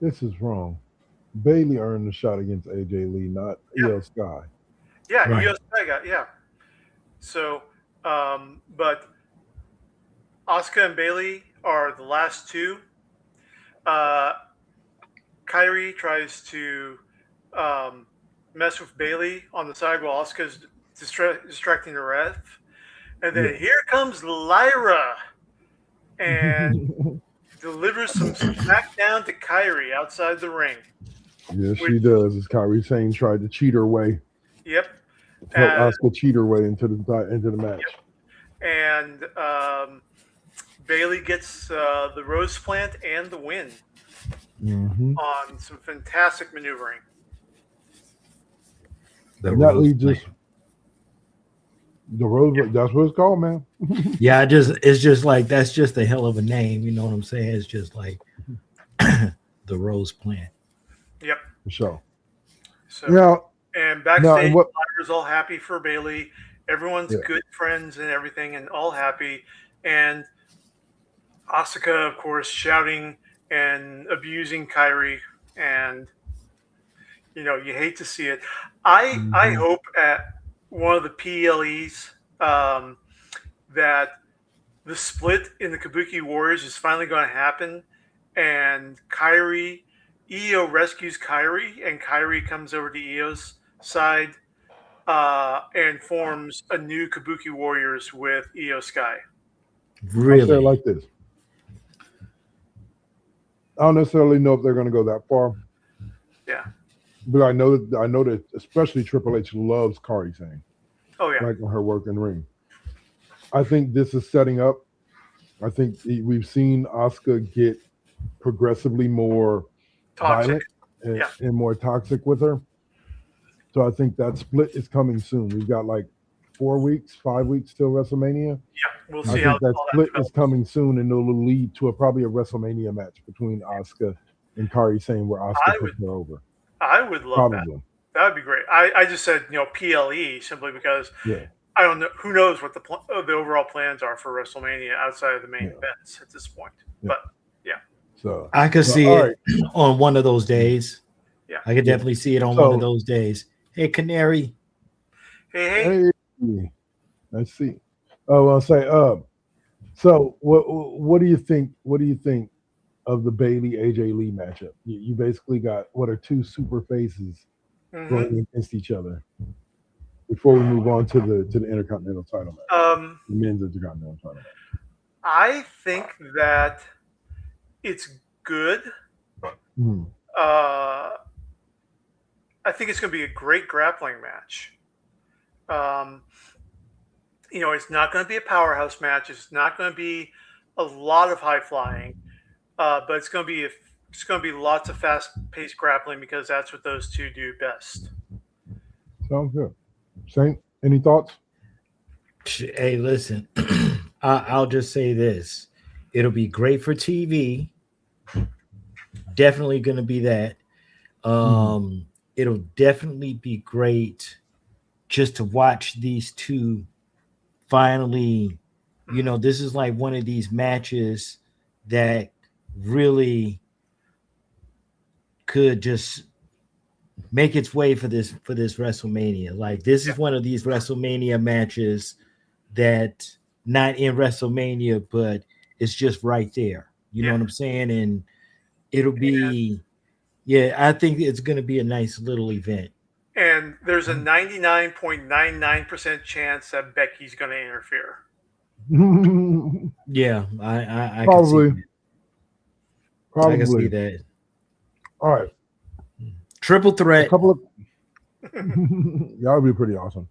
This is wrong. Bayley earned the shot against AJ Lee, not Io Sky. Yeah, right. Io Sky got So, but Asuka and Bayley are the last two. Kairi tries to mess with Bayley on the side while Asuka's distracting the ref. And then here comes Lyra and delivers some smackdown to Kairi outside the ring. Yes, she does. As Kairi Sane tried to cheat her way. Yep. Help Asuka cheat her way into the match. Yep. And Bayley gets the rose plant and the win on some fantastic maneuvering. That leads us. The rose, that's what it's called, man. It's just like, that's just a hell of a name. You know what I'm saying? It's just like the rose plant. Yep. For sure. So, and backstage, Lyra's all happy for Bayley. Everyone's good friends and everything, and all happy. And Asuka, of course, shouting and abusing Kyrie, and you hate to see it. I hope at one of the PLEs that the split in the Kabuki Warriors is finally going to happen, and Io rescues Kyrie, and Kyrie comes over to Io's side and forms a new Kabuki Warriors with Io Sky. Really? I'll say it like this. I don't necessarily know if they're going to go that far. Yeah. But I know that especially Triple H loves Kairi Sane. Oh yeah. Like on her work in the ring. I think this is setting up. I think we've seen Asuka get progressively more Toxic. violent and more toxic with her. So I think that split is coming soon. We've got like 4 weeks, 5 weeks till WrestleMania. Yeah, we'll see I how think that all split that is coming soon, and it'll lead to probably a WrestleMania match between Asuka and Kairi Sane, where Asuka puts her over. I would love that. That would be great. I just said PLE simply because I don't know. Who knows what the overall plans are for WrestleMania outside of the main events at this point. But so I could see it on one of those days. Yeah, I could definitely see it on one of those days. Hey, Canary. Hey. I see. Oh, I'll say. So what do you think? What do you think of the Bailey AJ Lee matchup? You basically got what are two super faces going against each other. Before we move on to the Intercontinental title match, the men's Intercontinental title match. I think that it's good. I think it's going to be a great grappling match. It's not going to be a powerhouse match. It's not going to be a lot of high flying, but it's going to be lots of fast paced grappling because that's what those two do best. Sounds good. Saint, any thoughts? Hey, listen, I'll just say this. It'll be great for TV. Definitely going to be that. It'll definitely be great just to watch these two finally. This is like one of these matches that really could just make its way for this WrestleMania. Like this is one of these WrestleMania matches that not in WrestleMania, but it's just right there. You know what I'm saying? And it'll be, I think it's going to be a nice little event. And there's a 99.99% chance that Becky's going to interfere. Yeah, I probably. I can see that. All right. Triple threat. A couple of that would be pretty awesome.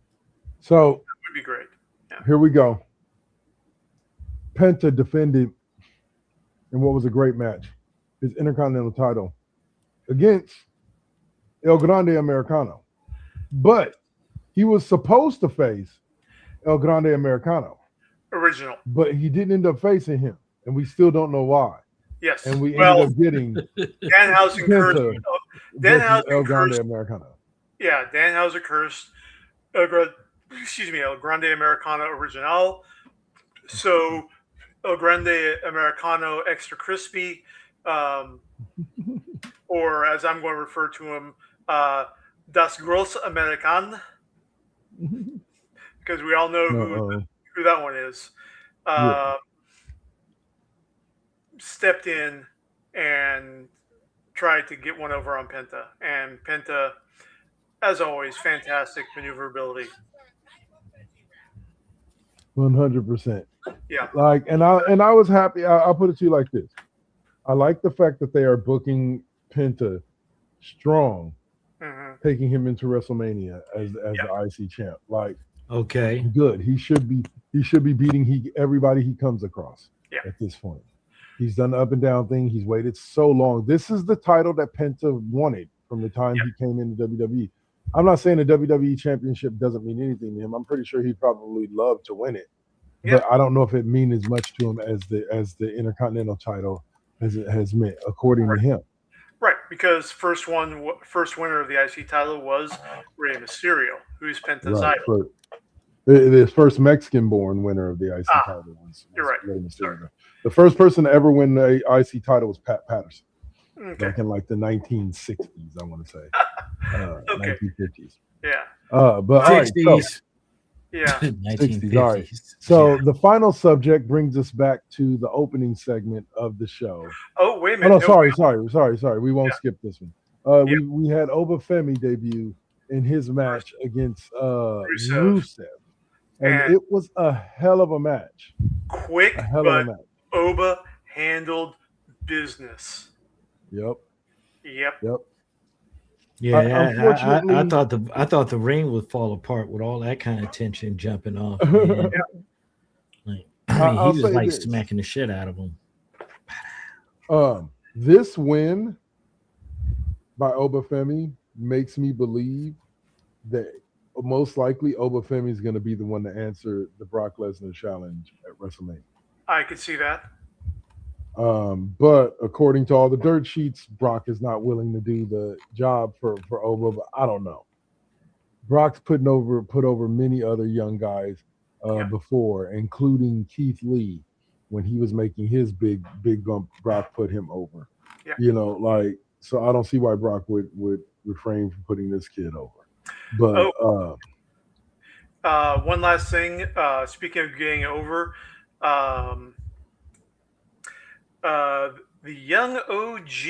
So that would be great. Yeah. Here we go. Penta defended in what was a great match, his Intercontinental title against El Grande Americano. But he was supposed to face El Grande Americano. Original. But he didn't end up facing him, and we still don't know why. Yes. And we ended up getting Danhausen cursed. El Grande Americano. Yeah, Danhausen cursed El Grande Americano Original. So El Grande Americano Extra Crispy, or as I'm going to refer to him, Das Grosse American, because we all know who that one is. Stepped in and tried to get one over on Penta, and Penta, as always, fantastic maneuverability. 100%. Yeah. And I was happy. I'll put it to you like this. I like the fact that they are booking Penta strong, taking him into WrestleMania as the IC champ. Okay, good. He should be beating everybody he comes across at this point. He's done the up and down thing. He's waited so long. This is the title that Penta wanted from the time he came into WWE. I'm not saying the WWE Championship doesn't mean anything to him. I'm pretty sure he'd probably love to win it, but I don't know if it means as much to him as the Intercontinental title as it has meant, according to him. Right, because first winner of the IC title was Rey Mysterio, who's Penta's idol. The first Mexican-born winner of the IC title was you're right. Rey Mysterio. Sorry. The first person to ever win the IC title was Pat Patterson. Okay. Back in like the 1960s, I want to say. Okay. 1950s. Yeah. But all right, so, 60s. Yeah. 60s, all right. 1950s. So Yeah. the final subject brings us back to the opening segment of the show. Oh, wait a Oh, minute. no, sorry. We won't Yeah. skip this one. We had Obafemi debut in his match against Rusev. And it was a hell of a match. Quick, A hell but of a match. Oba handled business. Yep. Yeah, unfortunately, I thought the ring would fall apart with all that kind of tension jumping off. Man. Like, I'll he was say like this. smacking the shit out of him. This win by Obafemi makes me believe that most likely Obafemi is going to be the one to answer the Brock Lesnar challenge at WrestleMania. I could see that. But according to all the dirt sheets, Brock is not willing to do the job for Oba. But I don't know. Brock's put over many other young guys before, including Keith Lee, when he was making his big bump. Brock put him over. Yeah. You know, like, so I don't see why Brock would refrain from putting this kid over. But one last thing. Speaking of getting over, the young OG.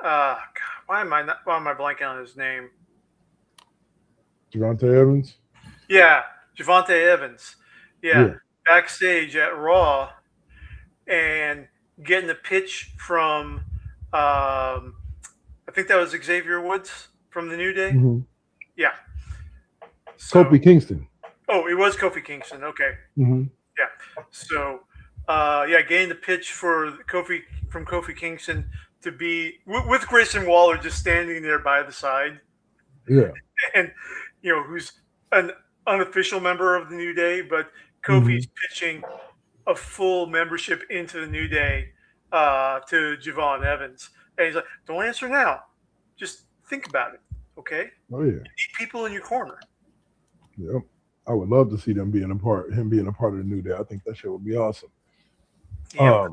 God, why am I blanking on his name? Javante Evans. Yeah, Javante Evans. Yeah, backstage at Raw, and getting the pitch from I think that was Xavier Woods from the New Day. Mm-hmm. Yeah. So, Kofi Kingston. Oh, it was Kofi Kingston. Okay. Mm-hmm. Yeah. So, getting the pitch from Kofi Kingston to be with Grayson Waller just standing there by the side. Yeah. And, who's an unofficial member of the New Day, but Kofi's pitching a full membership into the New Day to Javon Evans. And he's like, don't answer now. Just think about it. Okay? Oh, yeah. You need people in your corner. Yep. I would love to see him being a part of the New Day. I think that shit would be awesome. Yeah.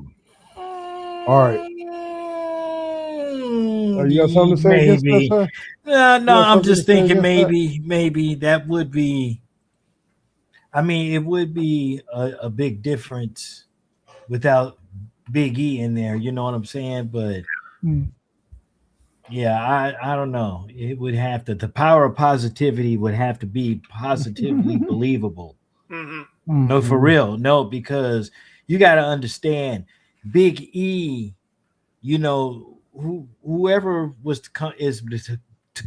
All right. You got something to say against Maybe. this? No, I'm just thinking against maybe that would be. I mean, it would be a big difference without Big E in there. You know what I'm saying? But yeah, I don't know. It would have to. The power of positivity would have to be positively believable. Mm-hmm. No, for real. No, because you got to understand, Big E. Whoever was to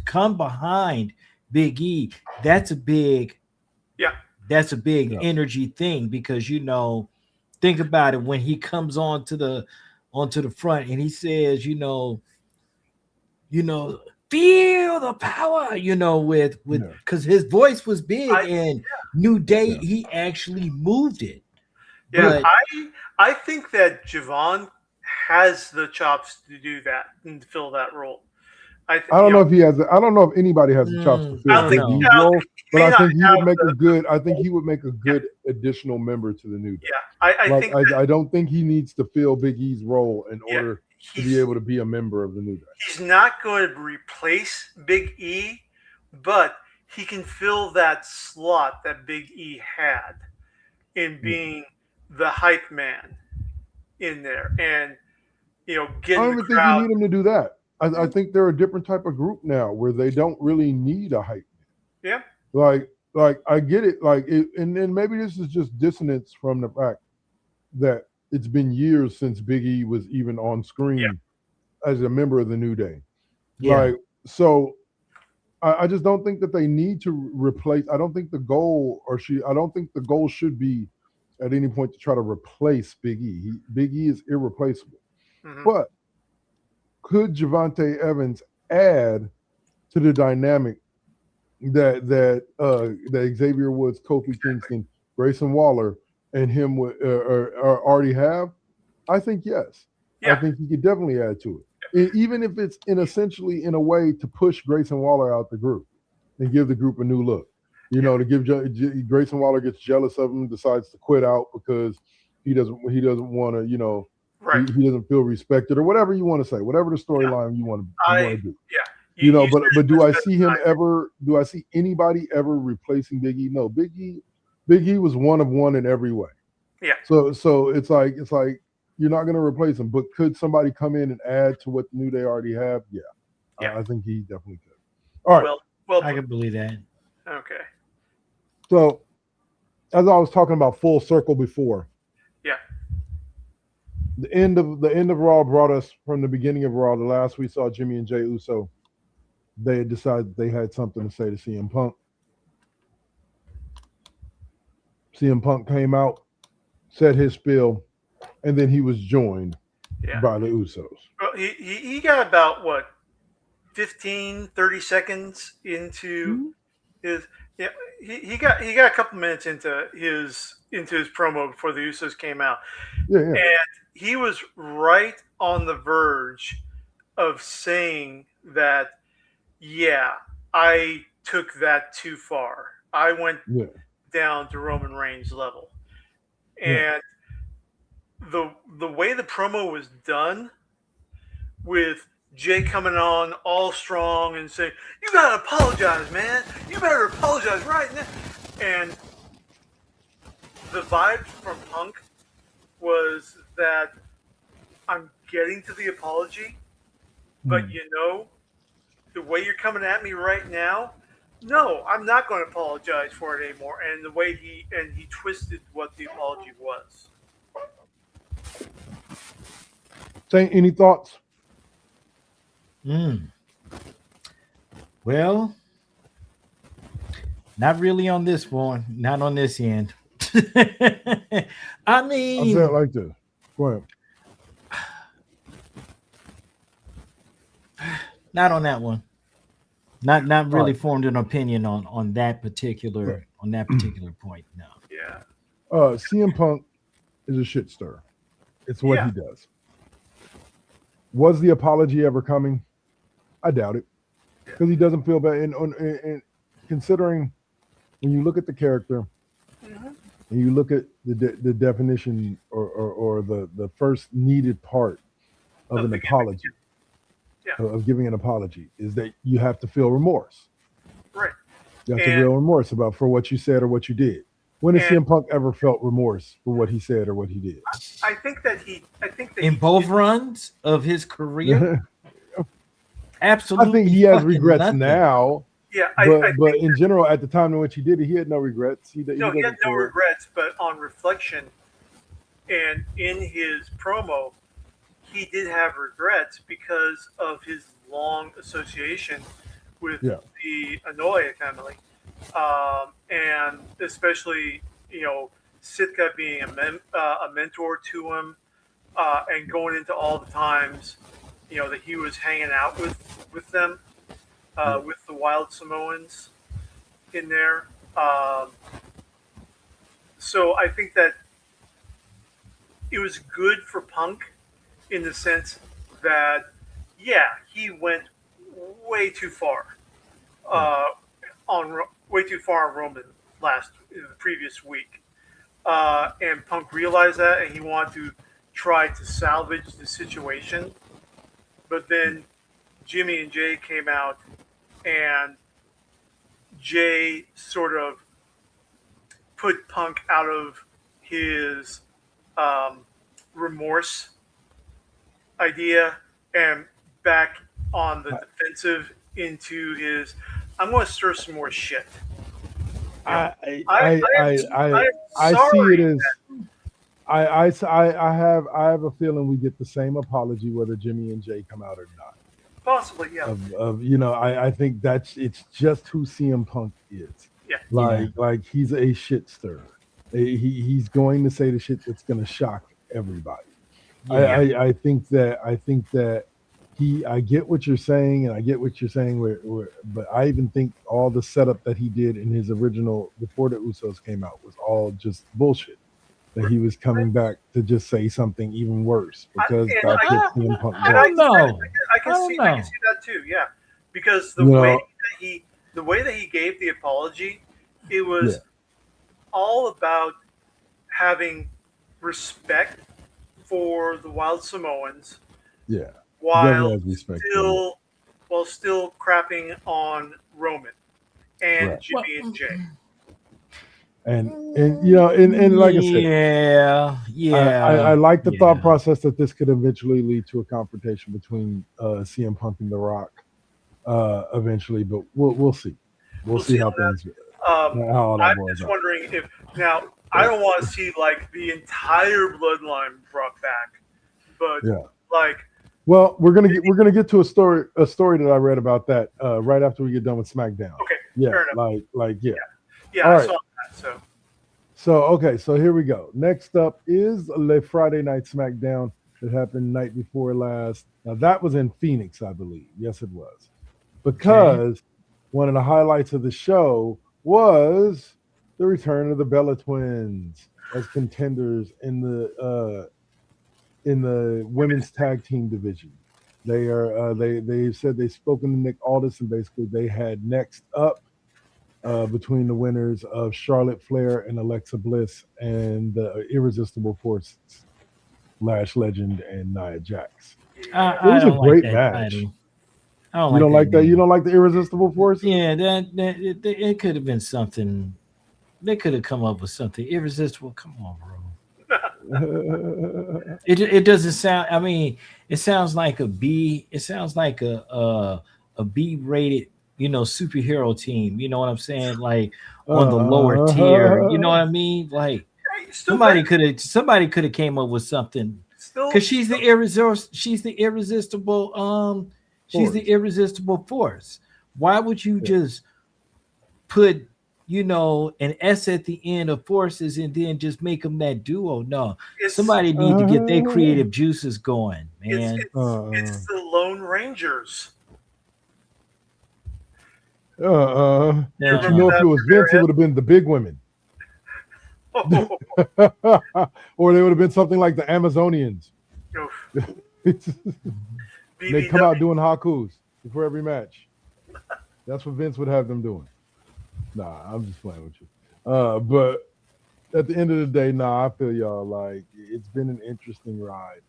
come behind Big E. That's a big. That's a big energy thing because think about it when he comes onto the front and he says, feel the power, with because his voice was big and New Day he actually moved it. Yeah, I think that Javon has the chops to do that and fill that role. I don't know if he has. I don't know if anybody has the chops to fill Big E's role, but I think he would make a good. I think he would make a good additional member to the New Day. Yeah, I don't think he needs to fill Big E's role in order to be able to be a member of the New Day. He's not going to replace Big E, but he can fill that slot that Big E had in being the hype man in there, and getting. I don't even think you need him to do that. I think they're a different type of group now where they don't really need a hype. Yeah. Like I get it. And then maybe this is just dissonance from the fact that it's been years since Big E was even on screen as a member of the New Day. Yeah. So I just don't think that they need to replace. I don't think the goal should be at any point to try to replace Big E. Big E is irreplaceable. Mm-hmm. But could Javante Evans add to the dynamic that Xavier Woods, Kofi Kingston, Grayson Waller, and him already have? I think yes. Yeah. I think he could definitely add to it, even if it's essentially in a way to push Grayson Waller out the group and give the group a new look. You know, to give Grayson Waller gets jealous of him, decides to quit out because he doesn't want to, you know, Right. he doesn't feel respected or whatever you want to say, whatever the storyline you want to do. Yeah. You know, said but it do much I better see than him ever? Do I see anybody ever replacing Big E? No, Big E was one of one in every way. Yeah. So it's like you're not going to replace him, but could somebody come in and add to what the New Day already have? Yeah. I think he definitely could. All right. Well, I can believe that. Okay. So, as I was talking about full circle before, Yeah. the end of Raw brought us from the beginning of Raw. The last we saw Jimmy and Jey Uso, they had decided they had something to say to CM Punk. CM Punk came out, said his spiel, and then he was joined by the Usos. Well, he got about what 15, 30 seconds into his he got a couple minutes into his promo before the Usos came out. And he was right on the verge of saying that, yeah, I took that too far. I went down to Roman Reigns level. And the way the promo was done, with Jay coming on all strong and saying, "You gotta apologize, man. You better apologize right now." And the vibe from Punk was that I'm getting to the apology, but you know, the way you're coming at me right now, no, I'm not going to apologize for it anymore. And the way he twisted what the apology was. Say, any thoughts? Well, not really on this one. Not on this end. I mean, I'll say it like this. Go ahead. Not on that one. Not really formed an opinion on that particular point. No. Yeah. CM Punk is a shit stirrer. It's what he does. Was the apology ever coming? I doubt it, because he doesn't feel bad. And considering when you look at the character, and you look at the definition or the first needed part of an apology, of giving an apology, is that you have to feel remorse. Right. You have to feel remorse for what you said or what you did. When has CM Punk ever felt remorse for what he said or what he did? I think that in both runs of his career, absolutely. I think he has regrets now. Yeah, but in general, at the time in which he did it, he had no regrets. He had no regrets, but on reflection, and in his promo, he did have regrets because of his long association with the Anoa'i family. And especially, you know, Sitka being a mentor to him, and going into all the times, you know, that he was hanging out with them, with the Wild Samoans in there. So I think that it was good for Punk in the sense that, he went way too far on Roman in the previous week, and Punk realized that, and he wanted to try to salvage the situation. But then Jimmy and Jay came out, and Jay sort of put Punk out of his remorse idea and back on the defensive into his, I'm going to stir some more shit. I see it as I have a feeling we get the same apology whether Jimmy and Jay come out or not. Possibly, yeah. I think it's just who CM Punk is. Yeah. Like he's a shit stirrer. He's going to say the shit that's going to shock everybody. Yeah. I think that I get what you're saying, and I get what you're saying. But I even think all the setup that he did in his original before the Usos came out was all just bullshit. That he was coming back to just say something even worse because that's what CM Punk does. I can see that too. Yeah, because the way that he gave the apology, It was Yeah. all about having respect for the Wild Samoans Yeah. while Definitely has respect for still while still crapping on Roman and Right. Jimmy and Jay. and you know, and like I said, I like the thought process that this could eventually lead to a confrontation between CM Punk and The Rock eventually, but we'll see. We'll see how things how all that I'm boils just out. wondering if now I don't want to see like the entire bloodline brought back, but Yeah. like Well, we're gonna get to a story that I read about that right after we get done with SmackDown. okay, Yeah, fair enough. yeah. Yeah, All I right. saw that. So So okay, so here we go. Next up is the Friday Night SmackDown that happened night before last. Now that was in Phoenix, I believe. Yes, it was. Because one of the highlights of the show was the return of the Bella Twins as contenders in the women's tag team division. They are they said they've spoken to Nick Aldis, and basically they had next up between the winners of Charlotte Flair and Alexa Bliss and the Irresistible Forces, Lash Legend and Nia Jax. It was a great match. You don't like that? You don't like the Irresistible Forces? Yeah, it could have been something. They could have come up with something irresistible. Come on, bro. It doesn't sound. I mean, it sounds like a B. It sounds like a B-rated, superhero team. You know what I'm saying? Like on the lower tier. You know what I mean? Like somebody could have came up with something. Because she's the irresistible. She's the irresistible. She's the irresistible force. Why would you just put an S at the end of forces and then just make them that duo? No, somebody need to get their creative juices going, man. It's the Lone Rangers. But if it was Vince, it would have been the big women. Or they would have been something like the Amazonians. They come out doing hakus before every match. That's what Vince would have them doing. Nah, I'm just playing with you. But at the end of the day, I feel y'all. Like, it's been an interesting ride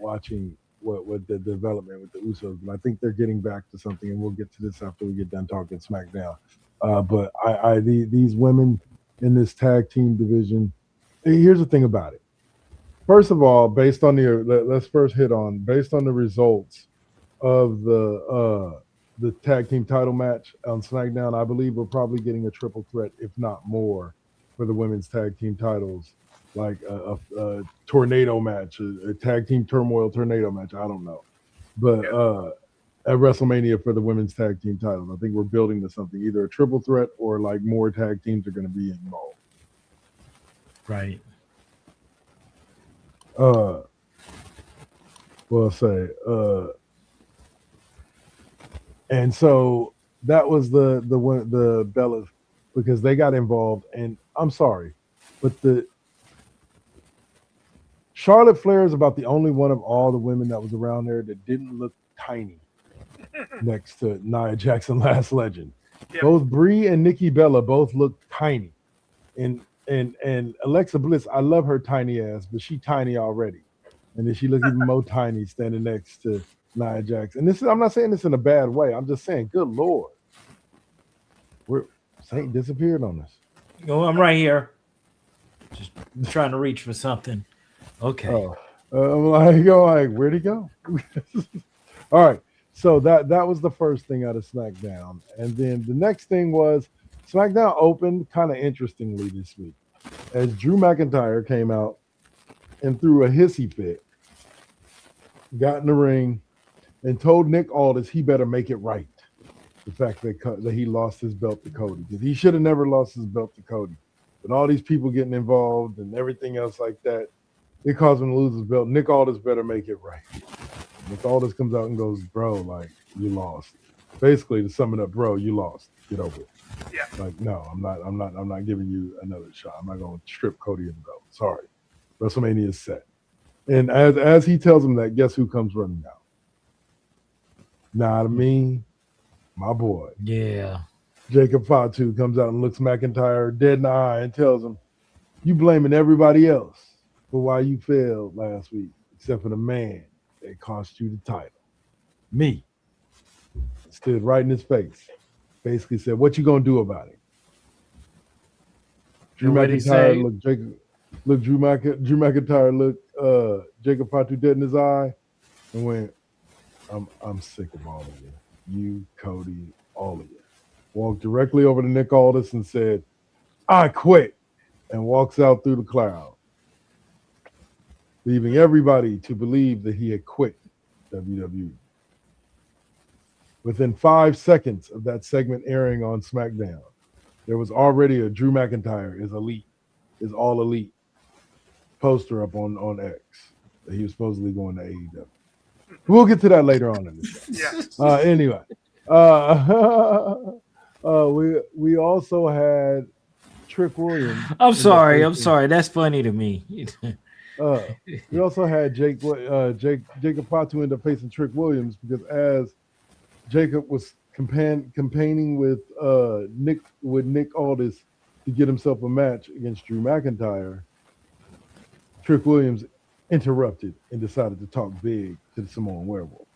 watching what the development with the Usos. But I think they're getting back to something, and we'll get to this after we get done talking SmackDown. But these women in this tag team division, here's the thing about it. First of all, based on let's first hit on based on the results of the tag team title match on SmackDown, I believe we're probably getting a triple threat, if not more, for the women's tag team titles, like a tornado match, a tag team turmoil tornado match. I don't know, but at WrestleMania for the women's tag team titles, I think we're building to something, either a triple threat or like more tag teams are going to be involved. Right. And so that was the Bellas, because they got involved. And I'm sorry, but the Charlotte Flair is about the only one of all the women that was around there that didn't look tiny next to Nia Jackson, Last Legend. Yep. Both Brie and Nikki Bella both look tiny. And Alexa Bliss, I love her tiny ass, but she tiny already. And then she looks even more tiny standing next to Nia Jax. And I'm not saying this in a bad way. I'm just saying, good Lord. Saint disappeared on us. I'm right here. Just trying to reach for something. Okay. I'm like, where'd he go? All right. So that was the first thing out of SmackDown. And then the next thing was SmackDown opened kind of interestingly this week, as Drew McIntyre came out and threw a hissy fit, got in the ring, and told Nick Aldis he better make it right. The fact that he lost his belt to Cody, because he should have never lost his belt to Cody. But all these people getting involved and everything else like that, it caused him to lose his belt. Nick Aldis better make it right. Nick Aldis comes out and goes, bro, like, you lost. Basically, to sum it up, bro, you lost. Get over it. Yeah. Like, no, I'm not giving you another shot. I'm not going to strip Cody of the belt. Sorry. WrestleMania is set. And as he tells him that, guess who comes running out? Not me, my boy. Yeah. Jacob Fatu comes out and looks McIntyre dead in the eye and tells him, "You blaming everybody else for why you failed last week, except for the man that cost you the title, me." Stood right in his face. Basically said, "What you gonna do about it?" Drew McIntyre looked Drew McIntyre looked Jacob Fatu dead in his eye and went, I'm sick of all of you. You, Cody, all of you." Walked directly over to Nick Aldis and said, "I quit," and walks out through the crowd, leaving everybody to believe that he had quit WWE. Within 5 seconds of that segment airing on SmackDown, there was already a Drew McIntyre is elite, is all elite poster up on X that he was supposedly going to AEW. We'll get to that later on in the show. Yeah. Anyway, we also had Trick Williams. I'm sorry. That's funny to me. We also had Jacob Fatu end up facing Trick Williams because as Jacob was campaigning with Nick Aldis to get himself a match against Drew McIntyre, Trick Williams interrupted and decided to talk big to the Samoan Werewolf.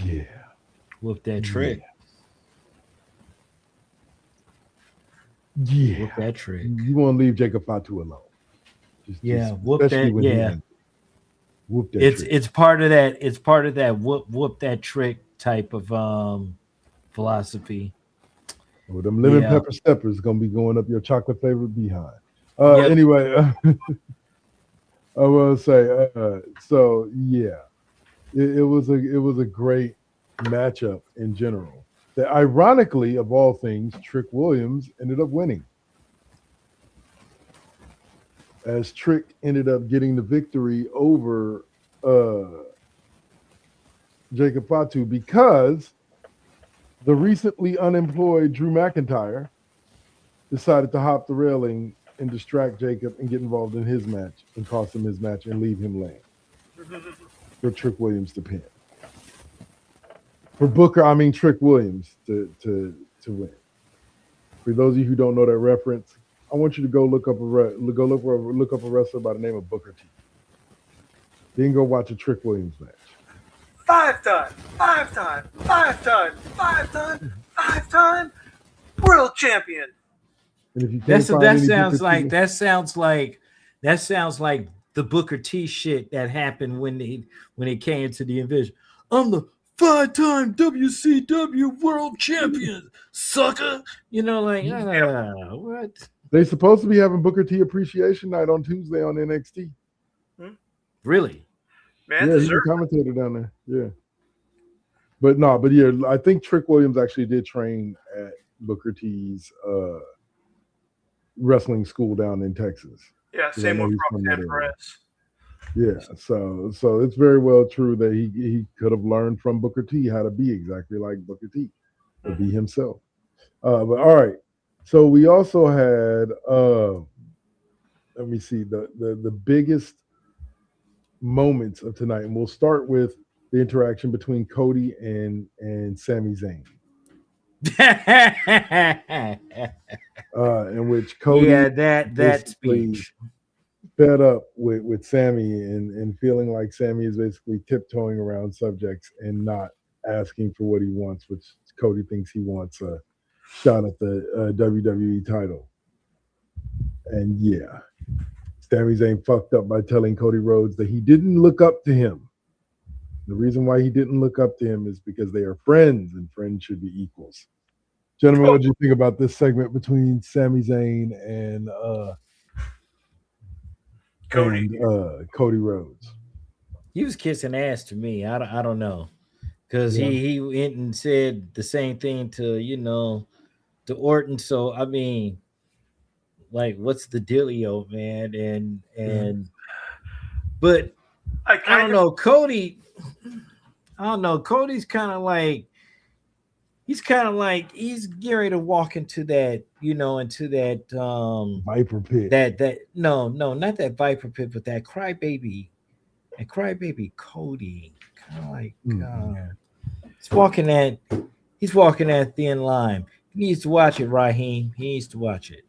Yeah. Whoop that trick. Yeah. Whoop that trick. You want to leave Jacob Fatu alone. Whoop that. Yeah. Whoop that trick. It's part of that. It's part of that whoop that trick type of philosophy. Well, them lemon pepper steppers gonna be going up your chocolate flavored behind. Anyway, I will say so. Yeah, it was a great matchup in general. That ironically, of all things, Trick Williams ended up winning, as Trick ended up getting the victory over Jacob Fatu because the recently unemployed Drew McIntyre decided to hop the railing and distract Jacob and get involved in his match and cost him his match and leave him laying for Trick Williams to pin. For Booker, I mean Trick Williams to win. For those of you who don't know that reference, I want you to go look up a wrestler by the name of Booker T. Then go watch a Trick Williams match. Five-time world champion. And if you can't that sounds like the Booker T shit that happened when it came to the Invasion. I'm the 5-time WCW world champion, sucker. You know, like what? They supposed to be having Booker T appreciation night on Tuesday on NXT. Really? Man, yeah, he's a commentator down there. Yeah. But I think Trick Williams actually did train at Booker T's wrestling school down in Texas. Yeah, same with Roxanne Perez. Yeah, so it's very well true that he could have learned from Booker T how to be exactly like Booker T, to be himself. But all right, so we also had let me see the biggest moments of tonight, and we'll start with the interaction between Cody and Sami Zayn. In which Cody that speech fed up with Sami and feeling like Sami is basically tiptoeing around subjects and not asking for what he wants, which Cody thinks he wants a shot at the WWE title. And yeah, Sami Zayn fucked up by telling Cody Rhodes that he didn't look up to him. The reason why he didn't look up to him is because they are friends and friends should be equals. Gentlemen, what do you think about this segment between Sami Zayn and Cody Rhodes? He was kissing ass to me. I don't know, because he went and said the same thing to Orton. So I mean, like, what's the dealio, man? But I don't know, Cody. I don't know. Cody's kind of like he's getting ready to walk into that, into that Viper pit. That no, not that Viper pit, but that crybaby Cody. Kind of like he's walking that He's walking that thin line. He needs to watch it, Raheem. He needs to watch it.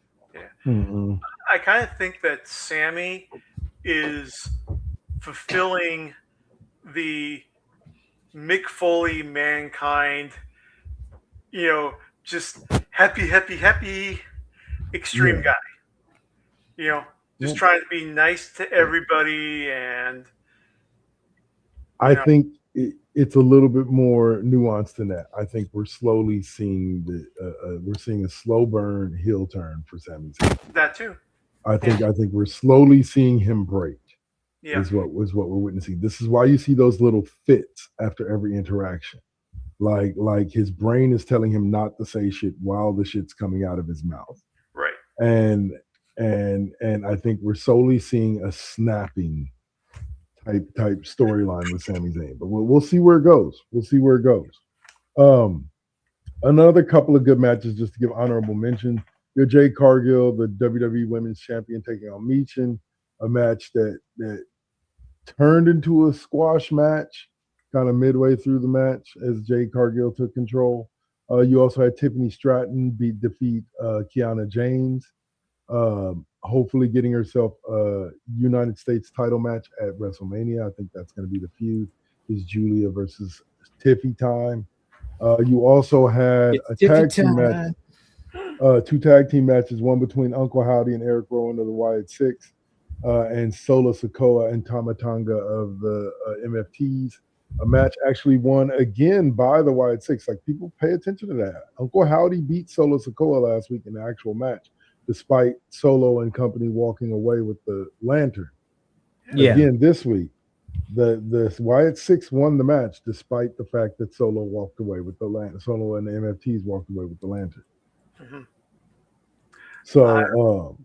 Mm-mm. I kind of think that Sammy is fulfilling the Mick Foley mankind, just happy, extreme Yeah. guy. Just Yeah. trying to be nice to everybody, and I think it's a little bit more nuanced than that. I think we're slowly seeing we're seeing a slow burn heel turn for Sami Zayn. that too. I think we're slowly seeing him break. Yeah, Is what we're witnessing. This is why you see those little fits after every interaction. Like his brain is telling him not to say shit while the shit's coming out of his mouth. right. And I think we're slowly seeing a snapping type storyline with Sami Zayn. But we'll see where it goes. We'll see where it goes. Another couple of good matches just to give honorable mention. Your Jade Cargill, the WWE Women's Champion, taking on Michin, a match that turned into a squash match kind of midway through the match as Jade Cargill took control. You also had Tiffany Stratton defeat Kiana James, hopefully getting herself a United States title match at WrestleMania. I think that's going to be the feud. Is Julia versus Tiffy time. You also had a tag team match, two tag team matches, one between Uncle Howdy and Eric Rowan of the Wyatt Six, and Solo Sikoa and Tamatanga of the MFTs. A match actually won again by the Wyatt Six. Like, people pay attention to that. Uncle Howdy beat Solo Sikoa last week in the actual match, despite Solo and company walking away with the lantern. Yeah. Again, this week, the Wyatt Six won the match despite the fact that Solo walked away with the lantern. Solo and the MFTs walked away with the lantern. Mhm. So,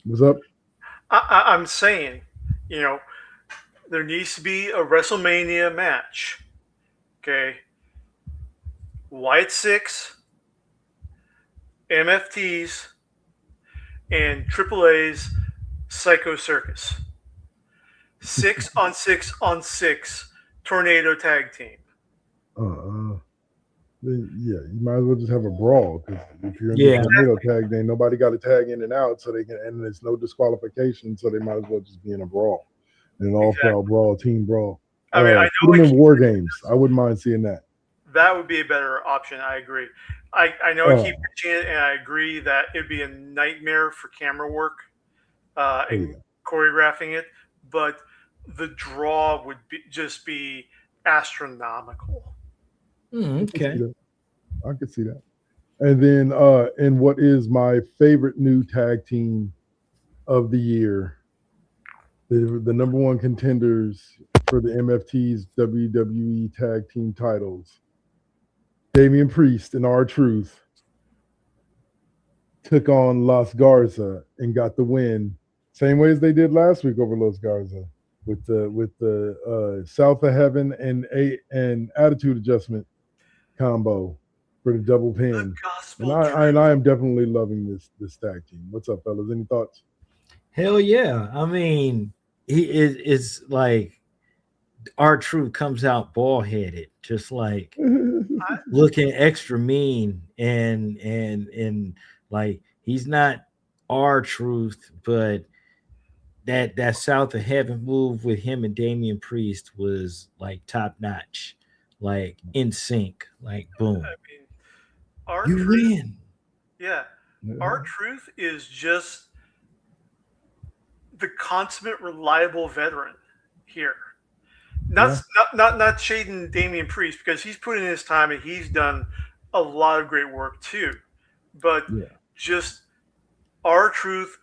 what's up? I'm saying, there needs to be a WrestleMania match. Okay. Wyatt Six, MFTs, and AAA's Psycho Circus. 6-on-6-on-6 tornado tag team. Yeah, you might as well just have a brawl, because if you're in Yeah. the tornado tag, then nobody got to tag in and out, so they can, and there's no disqualification, so they might as well just be in a brawl, an all-out brawl, team brawl. I mean, I put know them in War Games. I wouldn't mind seeing that. that would be a better option. I agree. I know I keep pitching it, and I agree that it'd be a nightmare for camera work and choreographing it, but the draw would just be astronomical. Okay. I could see that. And then in what is my favorite new tag team of the year, the number one contenders for the MFT's WWE tag team titles, Damian Priest and R-Truth, took on Los Garza and got the win, same way as they did last week over Los Garza, with the South of Heaven and Attitude Adjustment combo for the double pin. And I am definitely loving this tag team. What's up, fellas? Any thoughts? Hell yeah. I mean, it's like R-Truth comes out bald headed, just like looking extra mean, and like he's not R-Truth, but that South of Heaven move with him and Damian Priest was like top notch, like in sync, like boom. I mean, You win. Yeah. R-Truth is just the consummate reliable veteran here. Not shading Damian Priest, because he's put in his time and he's done a lot of great work too. But just R-Truth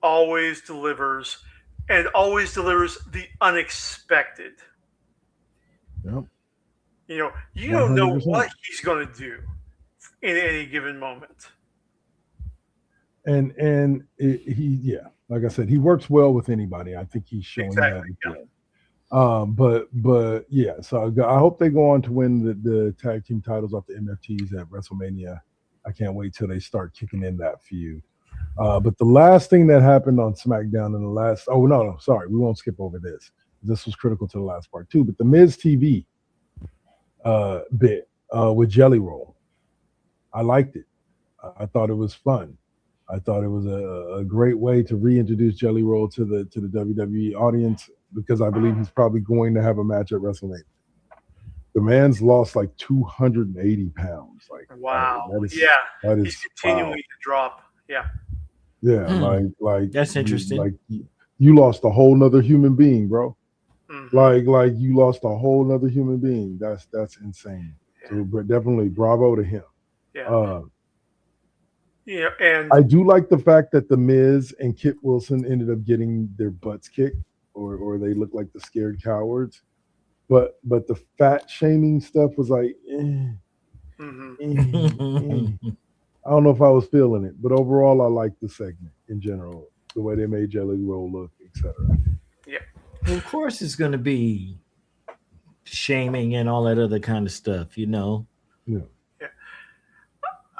always delivers, and always delivers the unexpected. Yep. You don't 100%. know what he's going to do in any given moment. And like I said, he works well with anybody. I think he's showing that. But yeah, so I hope they go on to win the tag team titles off the MFTs at WrestleMania. I can't wait till they start kicking in that feud. But the last thing that happened on SmackDown in the last, sorry, we won't skip over this. This was critical to the last part too. But the Miz TV bit with Jelly Roll. I liked it. I thought it was fun. I thought it was a great way to reintroduce Jelly Roll to the WWE audience because I believe he's probably going to have a match at WrestleMania. The man's lost like 280 pounds. Like, Wow. that is, Yeah. that He's is continuing wow. to drop. Yeah. Yeah, like That's interesting. You lost a whole nother human being, bro. Mhm. Like you lost a whole nother human being. That's insane. So definitely bravo to him. Yeah. Yeah. And I do like the fact that the Miz and Kit Wilson ended up getting their butts kicked, or they look like the scared cowards. But the fat shaming stuff was like, I don't know if I was feeling it, but overall, I liked the segment in general, the way they made Jelly Roll look, etc. yeah. Well, of course, it's going to be shaming and all that other kind of stuff, you know. Yeah.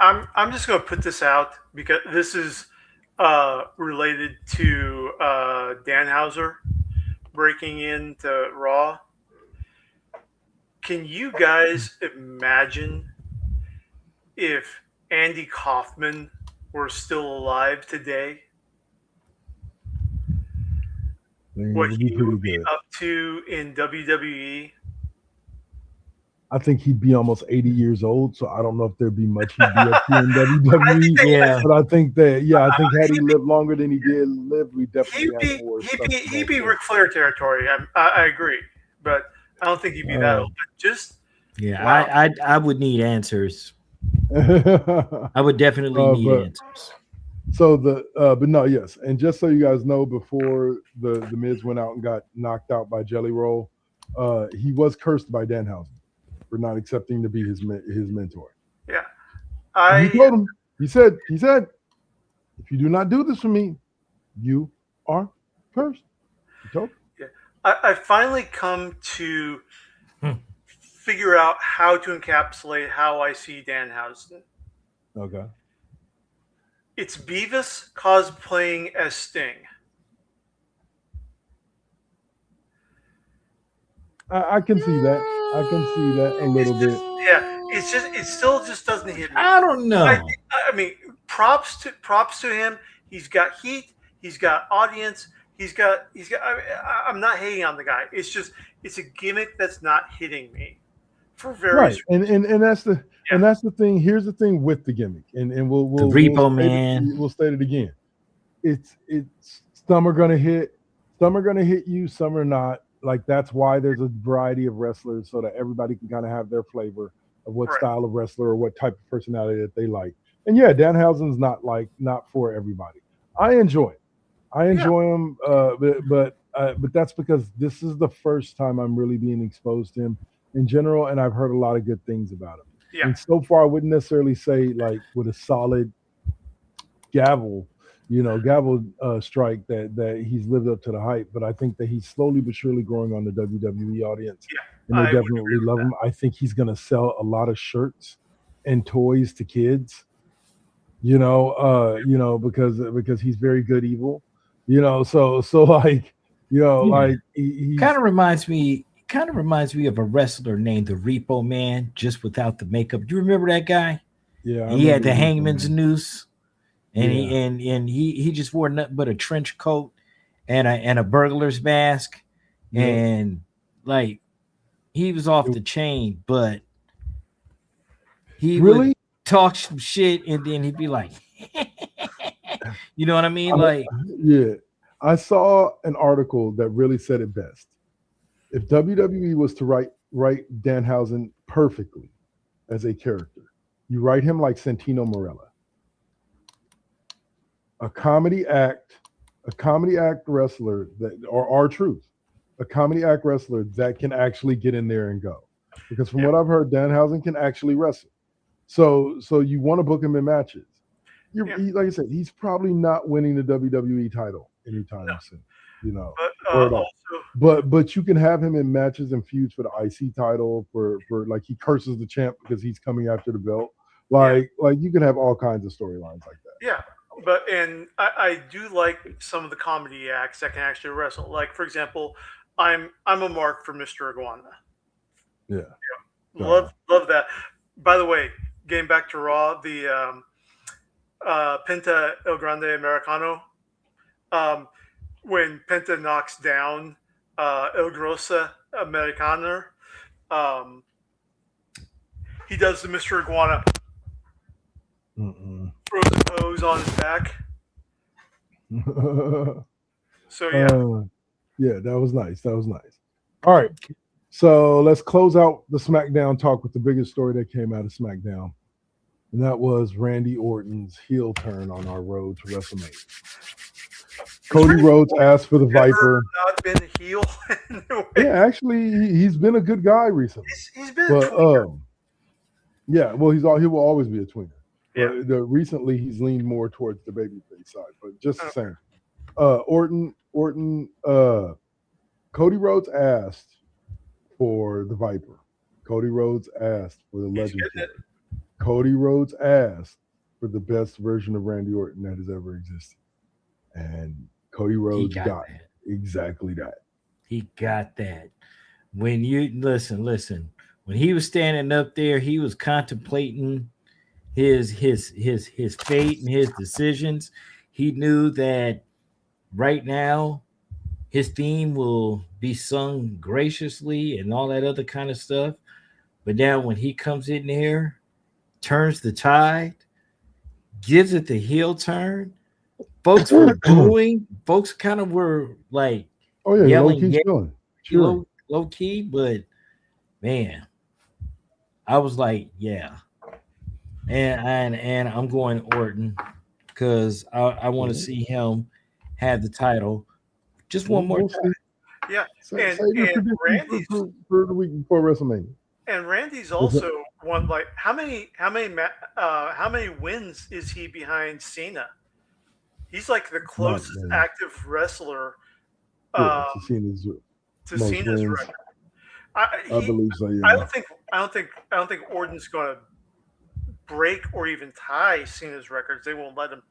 I'm just going to put this out because this is related to Danhauser breaking into Raw. Can you guys imagine if Andy Kaufman were still alive today? What he would be up to in WWE? I think he'd be almost 80 years old, so I don't know if there'd be much he'd be up to in WWE. Yeah. But I think had he lived longer than he did live, we definitely have more stuff. He'd be Ric Flair territory. I agree, but I don't think he'd be that old. But just I would need answers. I would definitely need answers. So but no, yes, and just so you guys know, before the Miz went out and got knocked out by Jelly Roll, he was cursed by Danhausen for not accepting to be his mentor. Yeah, he told him. He said, if you do not do this for me, you are cursed. He told him. Yeah, I finally come to figure out how to encapsulate how I see Danhausen. Okay. It's Beavis cosplaying as Sting. I can see that. I can see that a little bit. Yeah, it still just doesn't hit me. I don't know. I mean, props to him. He's got heat. He's got audience. He's got. I'm not hating on the guy. It's a gimmick that's not hitting me for various reasons. And that's the and that's the thing. Here's the thing with the gimmick, and we'll Repo Man. We'll state it again. It's some are gonna hit you, some are not. Like, that's why there's a variety of wrestlers, so that everybody can kind of have their flavor of what style of wrestler or what type of personality that they like. And yeah, Danhausen's not for everybody. I enjoy it. I enjoy him, but that's because this is the first time I'm really being exposed to him in general, and I've heard a lot of good things about him. Yeah. And so far, I wouldn't necessarily say like with a solid gavel strike that he's lived up to the hype, but I think that he's slowly but surely growing on the WWE audience, and they definitely love him. I think he's going to sell a lot of shirts and toys to kids, because he's very good evil, so like, like he kind of reminds me of a wrestler named the Repo Man, just without the makeup. Do you remember that guy? Yeah, he had the hangman's noose. And he just wore nothing but a trench coat and a burglar's mask, and like he was off the chain, but he would talk some shit, and then he'd be like, you know what I mean? Like, I saw an article that really said it best. If WWE was to write Danhausen perfectly as a character, you write him like Santino Marella. A comedy act wrestler a comedy act wrestler that can actually get in there and go. Because from what I've heard, Danhausen can actually wrestle. So you want to book him in matches. Like I said, he's probably not winning the WWE title anytime soon, or at all. But you can have him in matches and feuds for the IC title, for like he curses the champ because he's coming after the belt. Like you can have all kinds of storylines like that. Yeah. And I do like some of the comedy acts that can actually wrestle. Like, for example, I'm a mark for Mr. Iguana. Yeah. Love that. By the way, getting back to Raw, the Penta El Grande Americano. When Penta knocks down El Grossa Americano, he does the Mr. Iguana, throws a hose on his back. So yeah, yeah, that was nice. That was nice. All right, so let's close out the SmackDown talk with the biggest story that came out of SmackDown, and that was Randy Orton's heel turn on our road to WrestleMania. Cody Rhodes asked for the Viper. Not been a heel. In a way. Yeah, actually, he's been a good guy recently. He's been. But yeah, well, he will always be a tweener. Yeah. But recently, he's leaned more towards the babyface side. But just the same, Orton, Cody Rhodes asked for the Viper. Cody Rhodes asked for the Legendary. Cody Rhodes asked for the best version of Randy Orton that has ever existed, and Cody Rhodes got exactly that. He got that. When you listen, when he was standing up there, he was contemplating his fate and his decisions. He knew that right now his theme will be sung graciously and all that other kind of stuff. But now when he comes in there, turns the tide, gives it the heel turn, folks were booing. Folks kind of were like, oh yeah, yelling, low key, but man, I was like, yeah. And I'm going Orton because I want to see him have the title just one more time. Yeah, and Randy's for the week before WrestleMania. And Randy's also won like how many wins is he behind Cena? He's like the closest active wrestler to Cena's record. I believe so. Yeah. I don't think Orton's going to break or even tie Cena's records. They won't let him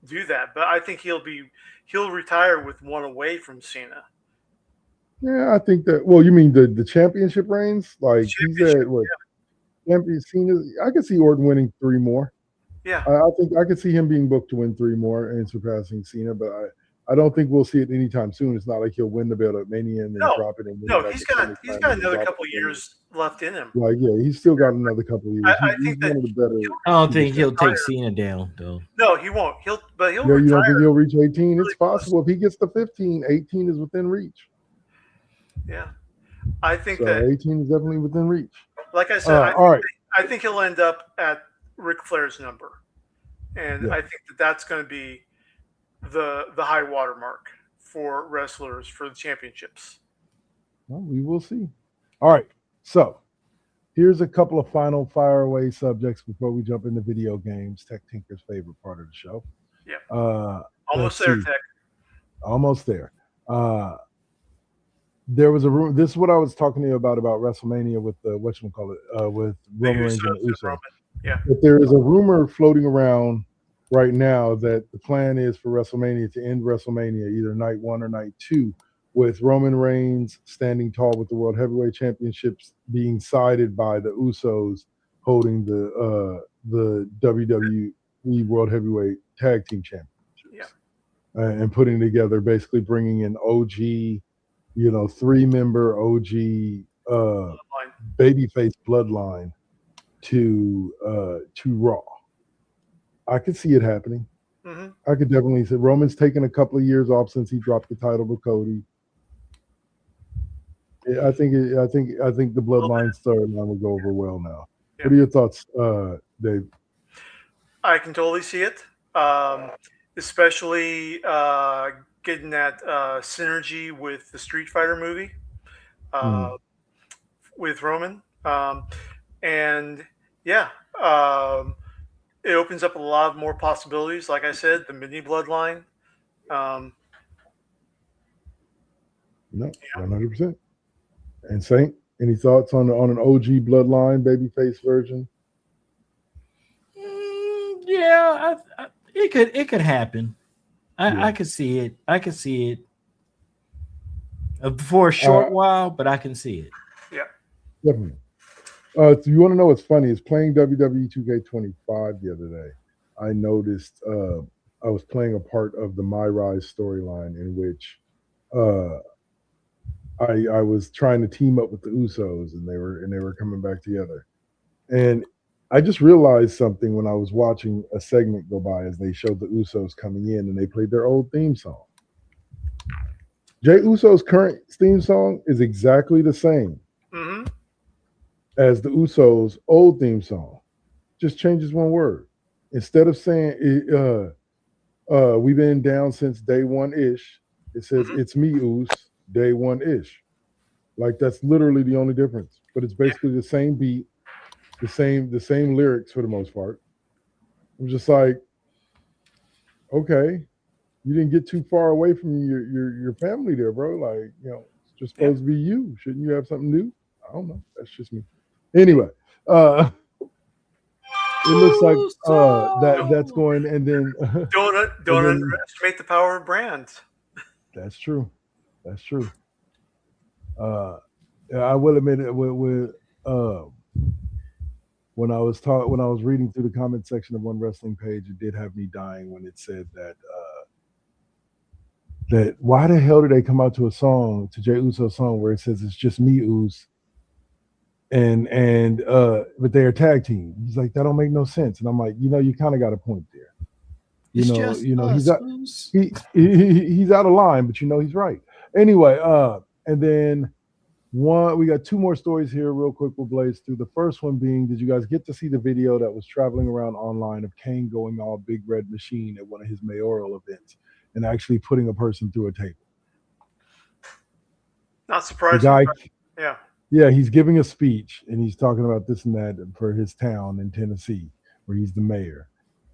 do that. But I think he'll retire with one away from Cena. Yeah, I think that. Well, you mean the championship reigns? Like he's at what? Yeah. Champion Cena. I could see Orton winning 3 more. Yeah, I think I could see him being booked to win 3 more and surpassing Cena, but I don't think we'll see it anytime soon. It's not like he'll win the belt at Mania and then drop it. He's got another couple of years left in him. Like, yeah, he's still got another couple of years. I think he's one of the better. I don't think he'll take Cena down though. No, he won't. He'll Yeah, you don't think he'll reach 18? It's possible. If he gets to 15, 18 is within reach. Yeah, I think so that 18 is definitely within reach. Like I said, I think he'll end up at Ric Flair's number. And I think that's going to be the high water mark for wrestlers for the championships. Well, we will see. All right. So here's a couple of final fire away subjects before we jump into video games, Tech Tinker's favorite part of the show. Yeah. Almost there, Tech. Almost there. There was a room. This is what I was talking to you about WrestleMania with with Roman Reigns and Uso. Yeah. But there is a rumor floating around right now that the plan is for WrestleMania to end WrestleMania either night 1 or night 2 with Roman Reigns standing tall with the World Heavyweight Championships being sided by the Usos holding the WWE World Heavyweight Tag Team Championships. Yeah. And putting together, basically bringing in OG, 3-member OG babyface bloodline to Raw. I could see it happening. Mm-hmm. I could definitely see Roman's taken a couple of years off since he dropped the title to Cody. I think the bloodline storyline will go over well now. Yeah. What are your thoughts, Dave? I can totally see it, especially getting that synergy with the Street Fighter movie with Roman, and yeah, it opens up a lot more possibilities. Like I said, the mini bloodline. No, 100%. And Saint, any thoughts on an OG bloodline babyface version? Yeah, it could happen. I could see it. I could see it for a short while, but I can see it. Yeah, definitely. You want to know what's funny? Is playing WWE 2K25 the other day. I noticed I was playing a part of the My Rise storyline in which uh, I was trying to team up with the Usos, and they were coming back together. And I just realized something when I was watching a segment go by as they showed the Usos coming in, and they played their old theme song. Jay Uso's current theme song is exactly the same Mm-hmm. as the Usos' old theme song. Just changes one word. Instead of saying we've been down since day one ish, it says Mhm. it's me, Us, day one ish. Like that's literally the only difference. But it's basically the same beat, the same lyrics for the most part. I'm just like, okay, you didn't get too far away from your family there, bro. Like, it's just supposed to be you. Shouldn't you have something new? I don't know. That's just me. Anyway, it looks like that's Uso! going, and then Don't and then underestimate the power of brands. that's true. That's true. Uh, yeah, I will admit it uh, when I was reading through the comment section of one wrestling page, it did have me dying when it said that why the hell did they come out to a song to Jay Uso's song where it says it's just me, Us, and but they're a tag team. He's like, that don't make no sense, and I'm like, you kind of got a point there. It's just He's us, out, Us. he's out of line, but he's right. Anyway, and then we got two more stories here, real quick. We'll blaze through. The first one being, did you guys get to see the video that was traveling around online of Kane going all big red machine at one of his mayoral events and actually putting a person through a table? Not The surprising. guy, Yeah. yeah, he's giving a speech and he's talking about this and that for his town in Tennessee, where he's the mayor,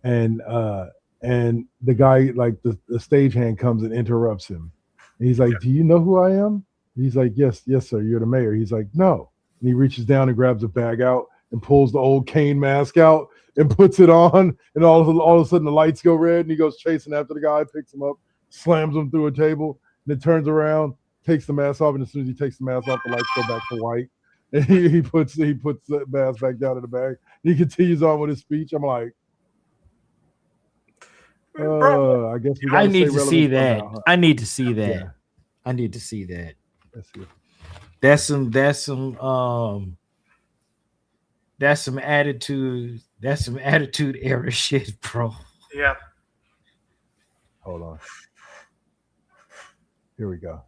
and the guy, like the stagehand, comes and interrupts him. And he's like, "Do you know who I am?" He's like, "Yes, sir, you're the mayor." He's like, "No," and he reaches down and grabs a bag out and pulls the old Kane mask out and puts it on, and all of a sudden the lights go red, and he goes chasing after the guy, picks him up, slams him through a table, and then turns around, takes the mask off, and as soon as he takes the mask off, the lights go back to white. And he puts the mask back down in the bag. He continues on with his speech. I'm like, Bro, I guess we I got to stay need to see relevant that. somehow, huh? I need to see that. Yeah. I need to see that. Let's see. That's some attitude era shit, bro. yeah. Hold on. Here we go.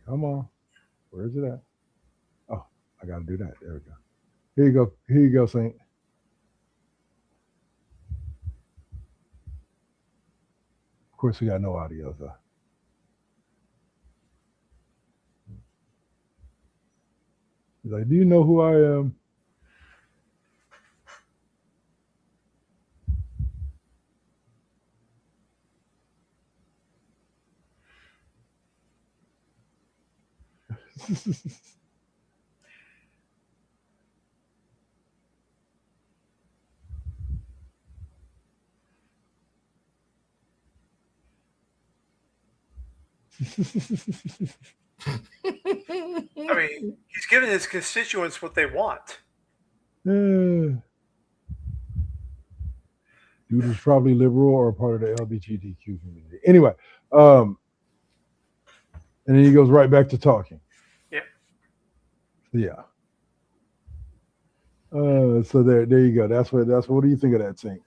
Come on. Where is it at? Oh, I got to do that. There we go. Here you go. Here you go, Saint. Of course, we got no audio, though. He's like, do you know who I am? I mean, he's giving his constituents what they want. Dude was probably liberal or part of the LGBTQ community. Anyway, and then he goes right back to talking. Yeah. Yeah. So there you go. That's what do you think of that, Saint?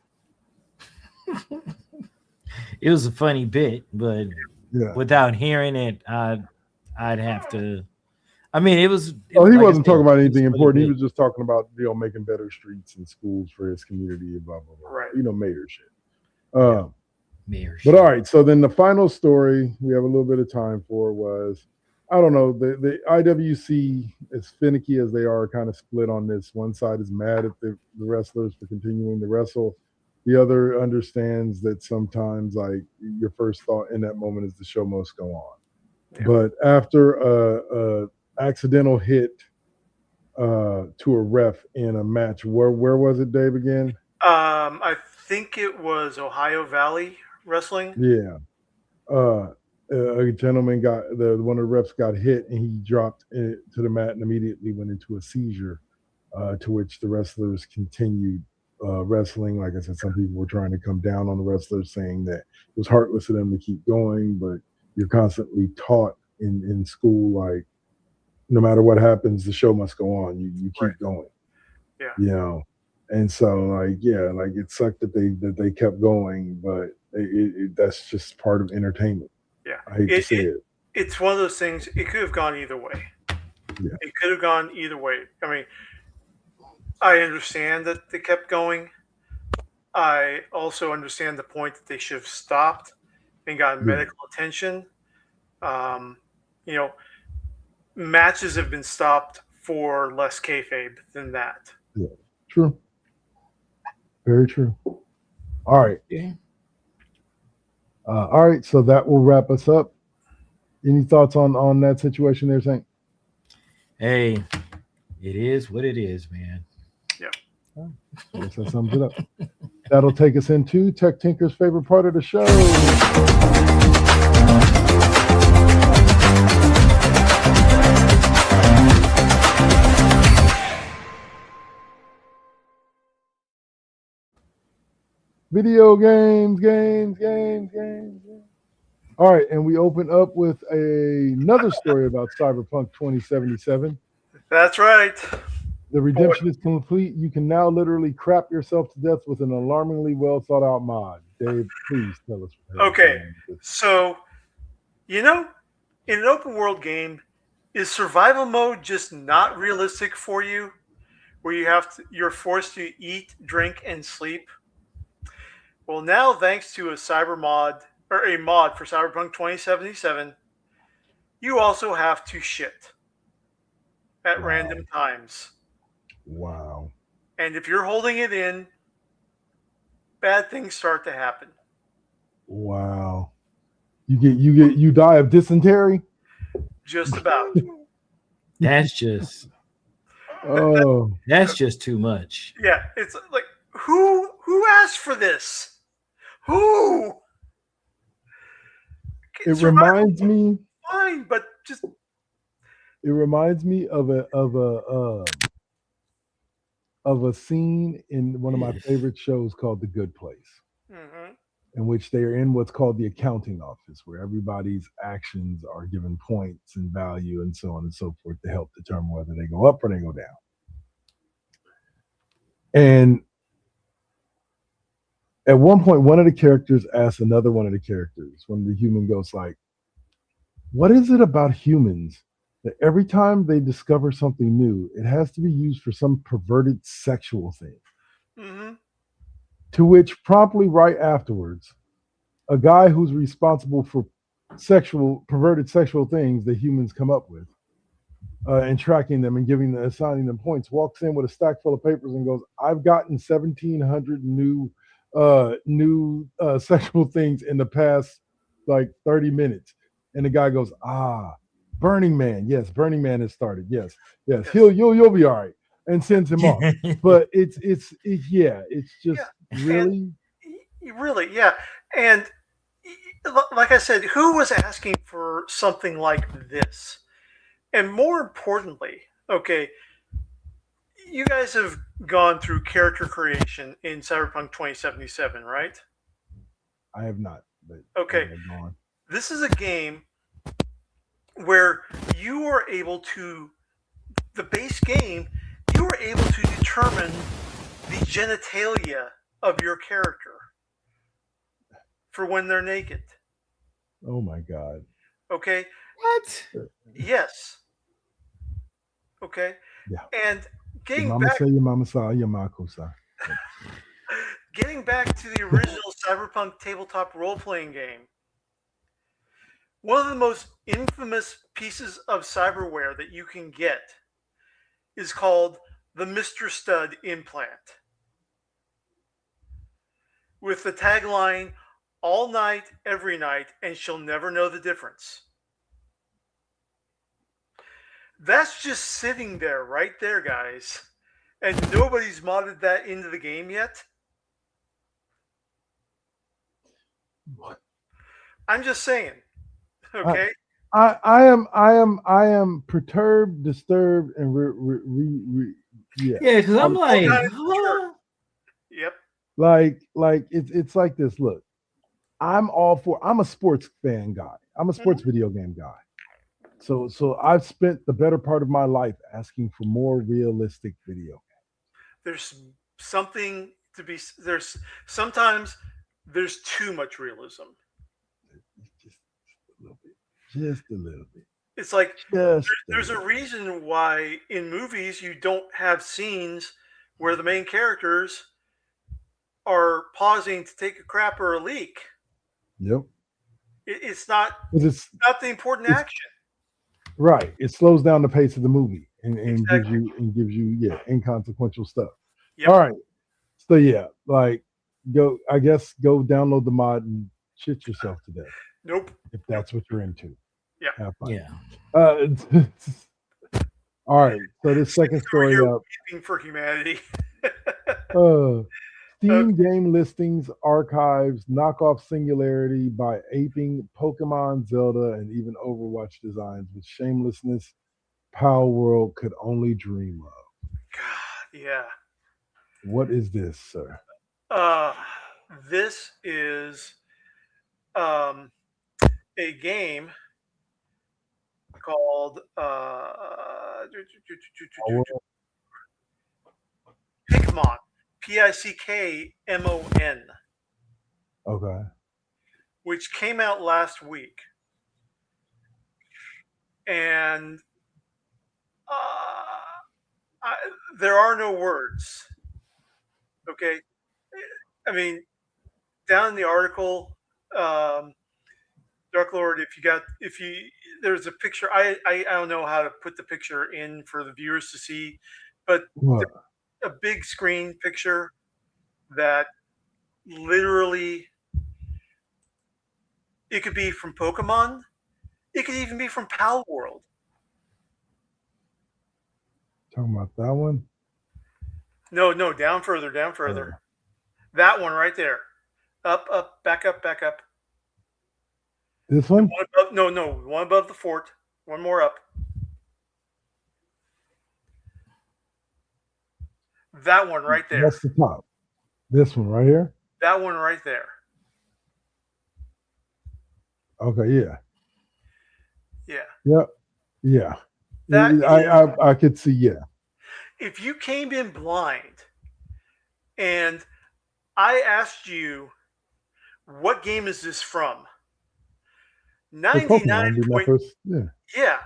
It was a funny bit, but Yeah. without hearing it, I'd have to. I mean, it was. He like I wasn't said, talking about it was anything a funny important. He bit. was just talking about making better streets and schools for his community and blah blah blah. Right. Mayor shit. Mayor But shit. all right. So then the final story we have a little bit of time for was, I don't know, the IWC, as finicky as they are, kind of split on this. One side is mad at the wrestlers for continuing to wrestle. The other understands that sometimes, like, your first thought in that moment is the show must go on. Yeah. But after a accidental hit to a ref in a match, where was it, Dave, again? I think it was Ohio Valley Wrestling. Yeah. A gentleman one of the reps got hit and he dropped it to the mat and immediately went into a seizure. To which the wrestlers continued wrestling. Like I said, some people were trying to come down on the wrestlers, saying that it was heartless of them to keep going. But you're constantly taught in school, like no matter what happens, the show must go on. You keep Right. going. Yeah. You know. And so, like, yeah, like it sucked that they kept going, but that's just part of entertainment. Yeah. I hate to say it. It's one of those things. It could have gone either way. Yeah. It could have gone either way. I mean, I understand that they kept going. I also understand the point that they should have stopped and gotten medical attention. You know, matches have been stopped for less kayfabe than that. Yeah. True. Very true. All right. Yeah. All right. So that will wrap us up. Any thoughts on that situation there, Saint? Hey, it is what it is, man. Yeah. I guess that sums it up. That'll take us into Tech Tinker's favorite part of the show. Video games. All right, and we open up with another story about Cyberpunk 2077. That's right. The redemption is complete. You can now literally crap yourself to death with an alarmingly well thought out mod. Dave, please tell us. Okay, so, you know, in an open world game, is survival mode just not realistic for you? Where you're forced to eat, drink, and sleep? Well, now thanks to a mod for Cyberpunk 2077, you also have to shit at random times. Wow. And if you're holding it in, bad things start to happen. Wow. You die of dysentery? Just about. That's just that's just too much. Yeah, it's like who asked for this? Who? It reminds me. Fine, but just. It reminds me of a scene in one of my favorite shows called The Good Place, in which they are in what's called the accounting office, where everybody's actions are given points and value and so on and so forth to help determine whether they go up or they go down. And at one point, one of the characters asks another one of the characters, when the human goes like, what is it about humans that every time they discover something new, it has to be used for some perverted sexual thing? Mm-hmm. To which promptly right afterwards, a guy who's responsible for perverted sexual things that humans come up with and tracking them and assigning them points, walks in with a stack full of papers and goes, I've gotten 1,700 new sexual things in the past like 30 minutes. And the guy goes, Burning Man. Yes, Burning Man has started. Yes. You'll be all right. And sends him off. But it's just really. Really, yeah. And like I said, who was asking for something like this? And more importantly, okay, you guys have gone through character creation in Cyberpunk 2077, right? I have not. But okay. This is a game where you are able to, the base game, you are able to determine the genitalia of your character for when they're naked. Oh my God. Okay. What? Yes. Okay. Yeah. And getting your mama saw your mako saw. Getting back to the original Cyberpunk tabletop role-playing game, one of the most infamous pieces of cyberware that you can get is called the Mr. Stud implant, with the tagline, all night, every night, and she'll never know the difference. That's just sitting there, right there, guys. And nobody's modded that into the game yet. I'm just saying. Okay. I am perturbed, disturbed, and yeah. Yeah, because I'm like, kind of huh? Yep. Like it's like this. Look, I'm a sports fan guy. I'm a sports video game guy. So I've spent the better part of my life asking for more realistic video. There's something to be. There's sometimes there's too much realism. Just a little bit. Just a little bit. It's like Just there's a reason why in movies you don't have scenes where the main characters are pausing to take a crap or a leak. Yep. It's not It's not the important action. right. It slows down the pace of the movie and Exactly. gives you inconsequential stuff. Yep. All right. So yeah, like go download the mod and shit yourself to death Nope. if that's what you're into. Yeah. Have fun. Yeah. All right. So this second story You're up. weeping for humanity. Steam game listings, archives, knockoff Singularity by aping Pokemon, Zelda, and even Overwatch designs with shamelessness Power World could only dream of. God, yeah. What is this, sir? This is a game called Pikmon. Pickmon. Okay. Which came out last week. And there are no words. Okay. I mean, down in the article, Dark Lord, there's a picture. I don't know how to put the picture in for the viewers to see, but What? a big screen picture that literally it could be from Pokemon. It could even be from Pal World. Talking about that one? No, down further. That one right there. Up, back up. This one? One above the fort. One more up. That one right there. That's the top. This one right here? That one right there. Okay, yeah. Yeah. Yep. Yeah. That I could see, yeah. If you came in blind and I asked you, what game is this from? 99 yeah.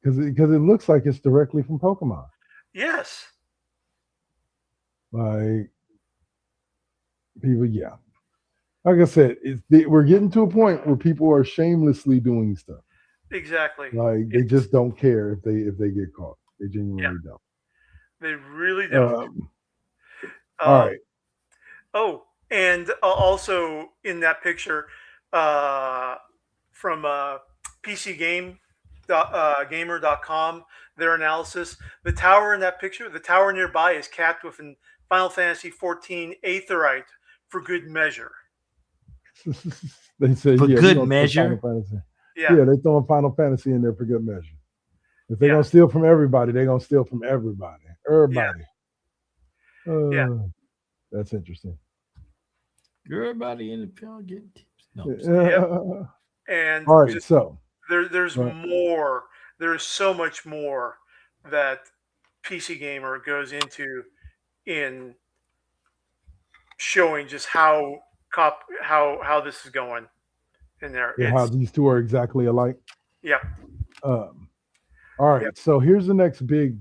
Because it looks like it's directly from Pokemon. Yes. Like people, yeah. Like I said, we're getting to a point where people are shamelessly doing stuff. Exactly. Like they just don't care if they get caught. They genuinely don't. They really don't. All right. Oh, and also in that picture from PCGamer.com, their analysis, the tower in that picture, the tower nearby is capped with an Final Fantasy 14 Aetherite for good measure. They say for yeah, good measure. Yeah, they throwing Final Fantasy in there for good measure. If they're gonna steal from everybody, they're gonna steal from everybody. That's interesting. Everybody in the film getting tips. No. And all right, so there's more. There's so much more that PC Gamer goes into in showing just how this is going in there. Yeah, how these two are exactly alike. Yeah. All right, so here's the next big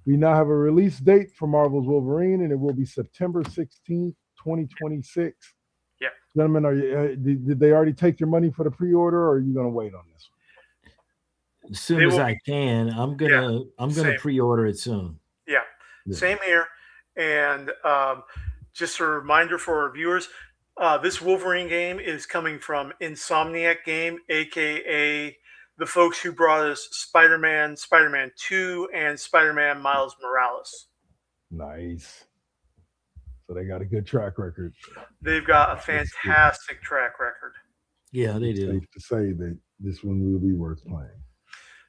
we now have a release date for Marvel's Wolverine, and it will be September 16th, 2026. Yeah. Gentlemen, are you did they already take your money for the pre-order, or are you gonna wait on this one? As soon as I can, I'm gonna pre-order it soon. Yeah. Same here. And just a reminder for our viewers, this Wolverine game is coming from Insomniac Game, aka the folks who brought us Spider-Man, Spider-Man 2, and Spider-Man Miles Morales. Nice. So they got a good track record. They've got a That's good. fantastic track record. Yeah, they It's do. safe to say that this one will be worth playing.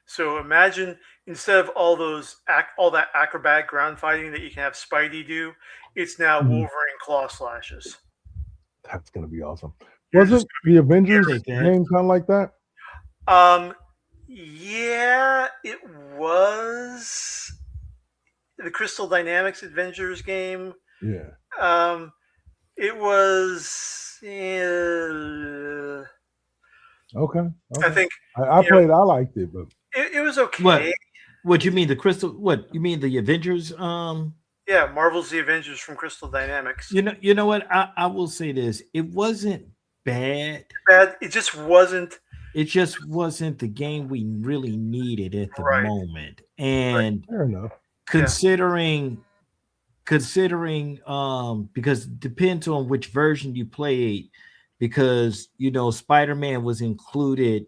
So imagine instead of all that acrobatic ground fighting that you can have Spidey do, it's now Mhm. Wolverine claw slashes. That's going to be awesome. You're Wasn't just the Avengers Take that. game kind of like that? Yeah, it was the Crystal Dynamics Avengers game. Yeah. It was. Okay. I think I you know- played. I liked it, but it was okay. What you mean the Crystal? What you mean the Avengers? Yeah, Marvel's The Avengers from Crystal Dynamics. You know what? I will say this: it wasn't bad. Bad. It just wasn't. It just wasn't the game we really needed at the Right. moment. And fair enough. considering because it depends on which version you played, because Spider-Man was included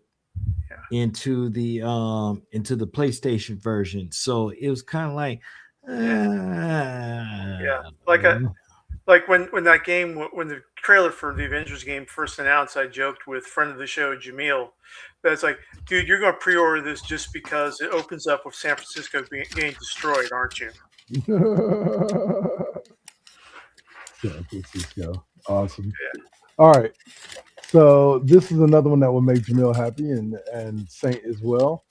into the PlayStation version, so it was kind of like Like when that game, when the trailer for the Avengers game first announced, I joked with friend of the show Jamil that it's like, dude, you're going to pre-order this just because it opens up with San Francisco getting destroyed, aren't you? San Francisco. Awesome. Yeah. All right. So this is another one that will make Jamil happy and Saint as well.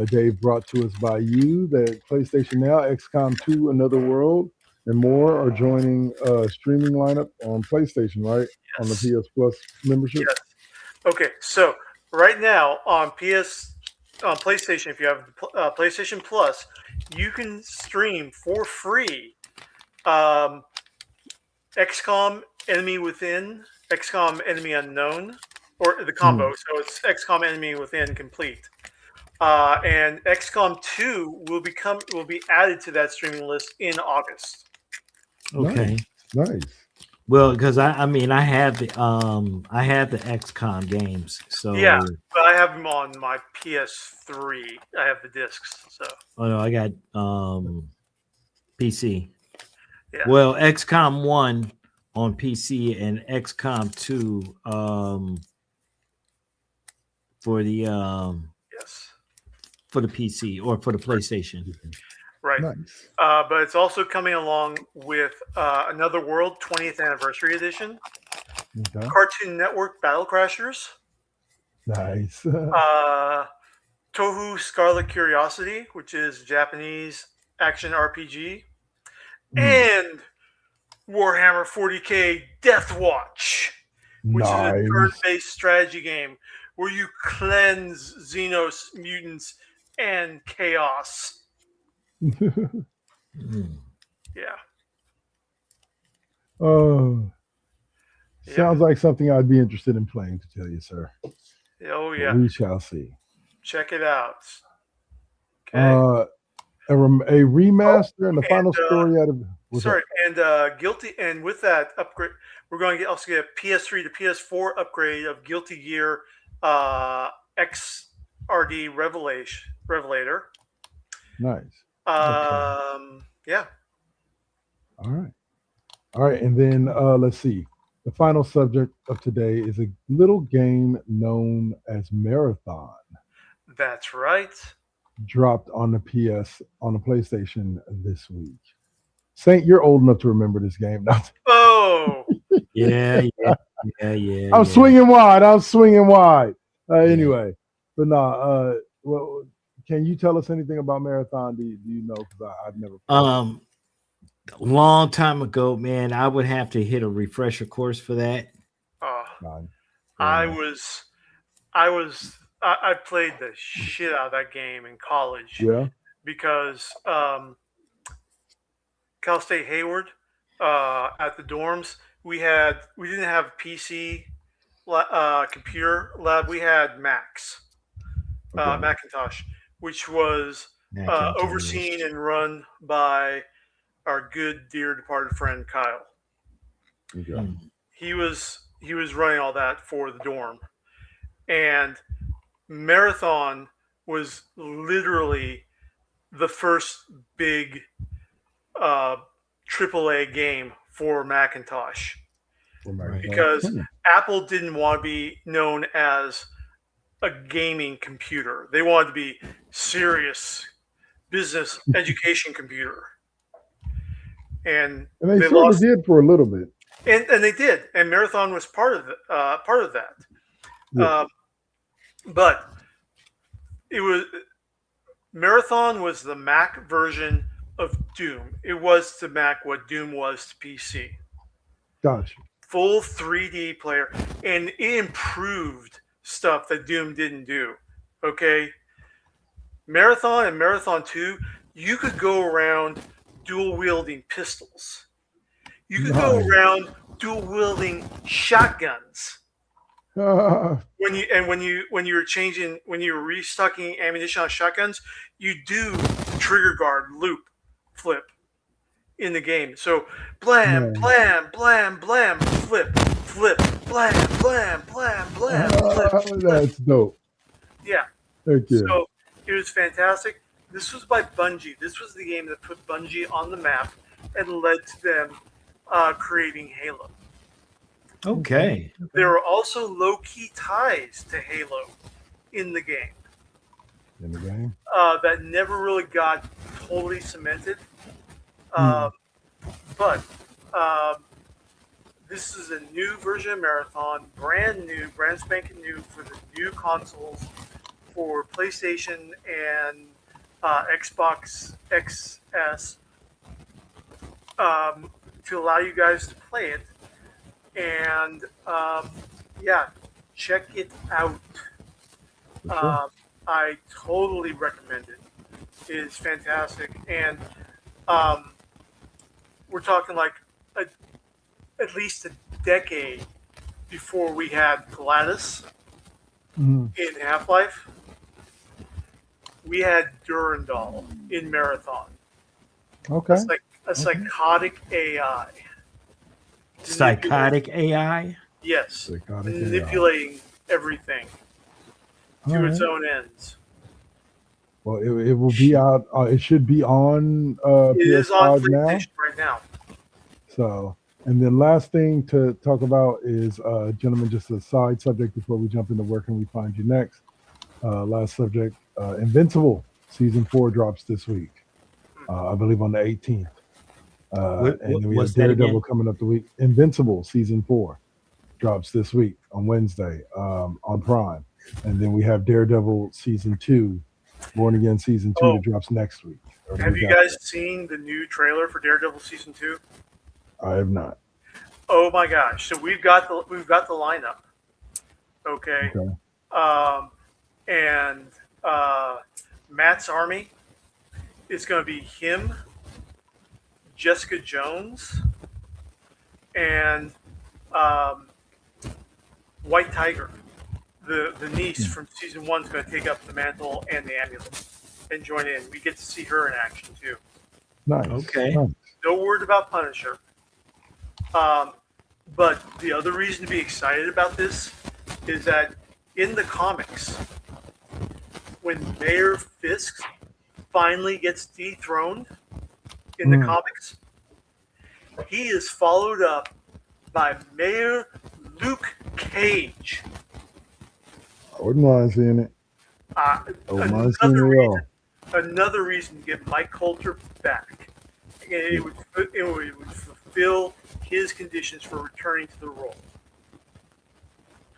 Dave, brought to us by you that PlayStation Now, XCOM 2, Another World, and more are joining streaming lineup on PlayStation, right? Yes. On the PS Plus membership. Yes. Okay, so right now on PlayStation, if you have PlayStation Plus, you can stream for free XCOM Enemy Within, XCOM Enemy Unknown, or the combo. So it's XCOM Enemy Within complete. And XCOM 2 will be added to that streaming list in August. Okay. Nice. Well, because I have the XCOM games. So yeah, but I have them on my PS3. I have the discs. So. Oh no, I got PC. Yeah. Well, XCOM 1 on PC and XCOM 2 for the for the PC or for the PlayStation. Right. Nice. But it's also coming along with Another World 20th Anniversary Edition, Okay. Cartoon Network Battle Crashers, Nice. Tohu Scarlet Curiosity, which is Japanese action RPG, and Warhammer 40K Death Watch, which is a turn-based strategy game where you cleanse Xenos mutants and chaos. Yeah. Oh, sounds like something I'd be interested in playing, to tell you, sir. Oh yeah. But we shall see. Check it out. Okay. A remaster and the final story out of. Guilty, and with that upgrade, we're going to also get a PS3 to PS4 upgrade of Guilty Gear XRD Revelator. Nice. Yeah. All right, and then let's see. The final subject of today is a little game known as Marathon. That's right. Dropped on the PlayStation this week. Saint, you're old enough to remember this game. Oh. yeah. I'm swinging wide. Anyway, but no. Well, can you tell us anything about Marathon? Do you know? Because I've never played. Long time ago, man. I would have to hit a refresher course for that. I played the shit out of that game in college. Yeah. Because Cal State Hayward at the dorms, we didn't have a PC computer lab. We had Macintosh, which was overseen and run by our good dear departed friend Kyle. Okay. He was running all that for the dorm, and Marathon was literally the first big AAA game for Macintosh Oh my God. because Apple didn't want to be known as a gaming computer. They wanted to be serious business education computer. And And they they sort of lost, did for a little bit. and they did, and Marathon was part of that. Yeah. But it was Marathon was the Mac version of Doom. It was to Mac what Doom was to PC. Gotcha. Full 3D player, and it improved stuff that Doom didn't do. Okay, Marathon and Marathon 2, you could go around dual wielding pistols. You could go Nice. around dual wielding shotguns. When you were restocking ammunition on shotguns, you do trigger guard loop flip in the game. So blam, blam, blam, blam, flip, flip, blam, blam, blam, blam, flip. That's dope. Yeah. Heck yeah. So it was fantastic. This was by Bungie. This was the game that put Bungie on the map and led to them creating Halo. Okay. There are also low-key ties to Halo in the game In the game. that never really got totally cemented. But this is a new version of Marathon, brand new, brand spanking new for the new consoles for PlayStation and Xbox XS to allow you guys to play it. And yeah, check it out. I totally recommend it. It is fantastic. And we're talking like at least a decade before we had Gladys in Half-Life. We had Durandal in Marathon. Okay. It's like a psychotic AI. Psychotic AI? Yes. Psychotic Manipulating everything to its own ends. Well, it will be out. It should be on It is on PS5 now. PlayStation right now. So, and then last thing to talk about is, gentlemen, just a side subject before we jump into where can we find you next. Last subject, Invincible Season 4 drops this week. I believe on the 18th. And then we have Daredevil coming up the week. Invincible Season 4 drops this week on Wednesday on Prime. And then we have Daredevil Season 2, Born Again Season 2 that drops next week. Have you guys seen the new trailer for Daredevil Season 2? I have not. Oh my gosh! So we've got the lineup. Okay. And Matt's army is going to be him, Jessica Jones, and White Tiger, the niece from season 1, is going to take up the mantle and the amulet and join in. We get to see her in action too. Nice. Okay. Nice. No word about Punisher. But the other reason to be excited about this is that in the comics, when Mayor Fisk finally gets dethroned in the comics, he is followed up by Mayor Luke Cage. I wouldn't mind seeing it. I wouldn't mind seeing it at all. Another reason to get Mike Coulter back. It would fulfill his conditions for returning to the role.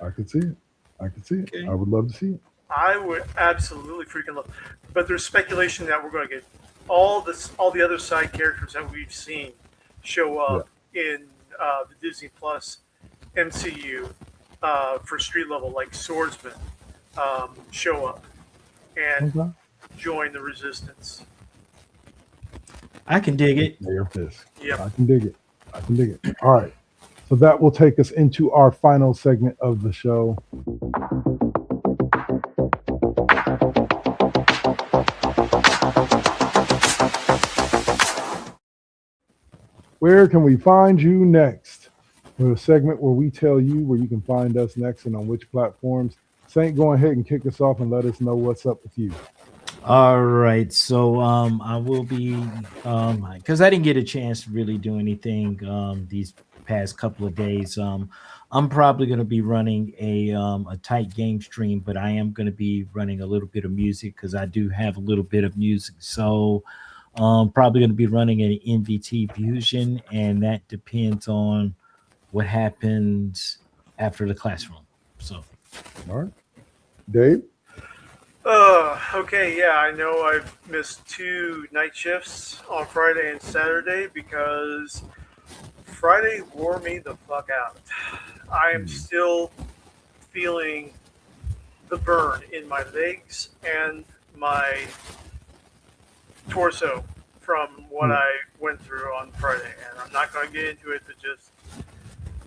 I could see it. I could see it. Okay. I would love to see it. I would absolutely freaking love. But there's speculation that we're going to get all the other side characters that we've seen show up in the Disney Plus MCU for street level, like swordsmen, show up and join the Resistance. I can dig it. Mayor Fisk. Yep. I can dig it. I can dig it. All right. So that will take us into our final segment of the show. Where can we find you next? We're a segment where we tell you where you can find us next and on which platforms. Saint, go ahead and kick us off and let us know what's up with you. All right, so I will be because I didn't get a chance to really do anything these past couple of days. I'm probably going to be running a tight game stream, but I am going to be running a little bit of music because I do have a little bit of music. So probably going to be running an NVT fusion, and that depends on what happens after the classroom. So All right. Dave? Okay, yeah, I know I've missed 2 night shifts on Friday and Saturday because Friday wore me the fuck out. I am still feeling the burn in my legs and my torso from what I went through on Friday. And I'm not going to get into it, but just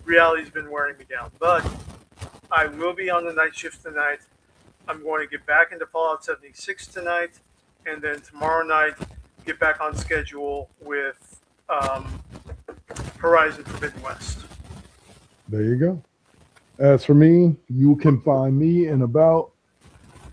reality's been wearing me down. But I will be on the night shift tonight. I'm going to get back into Fallout 76 tonight, and then tomorrow night get back on schedule with Horizon Forbidden West. There you go. As for me, you can find me in about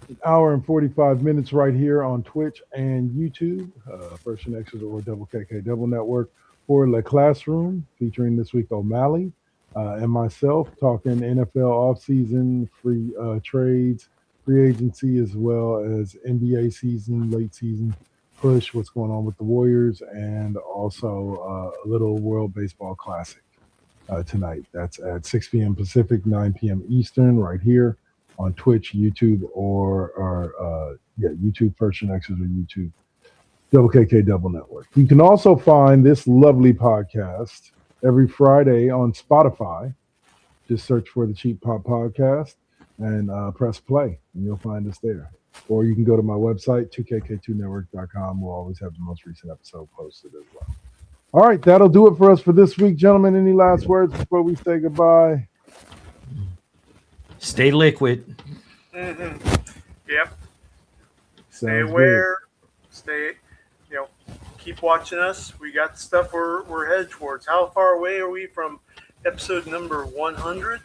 an hour and 45 minutes right here on Twitch and YouTube, First GenXers or Double KK Double Network, for Le Classroom, featuring this week O'Malley and myself talking NFL offseason, free trades, free agency, as well as NBA season, late season push, what's going on with the Warriors, and also a little World Baseball Classic tonight. That's at 6 p.m. Pacific, 9 p.m. Eastern, right here on Twitch, YouTube, or YouTube First GenXers or YouTube Double KK Double Network. You can also find this lovely podcast every Friday on Spotify. Just search for the Cheap Pop Podcast and press play, and you'll find us there. Or you can go to my website, 2kk2network.com. We'll always have the most recent episode posted as well. All right, that'll do it for us for this week, gentlemen. Any last words before we say goodbye? stay liquid. Yep. Stay Sounds aware. Stay, keep watching us. We got stuff we're headed towards. How far away are we from episode number 100?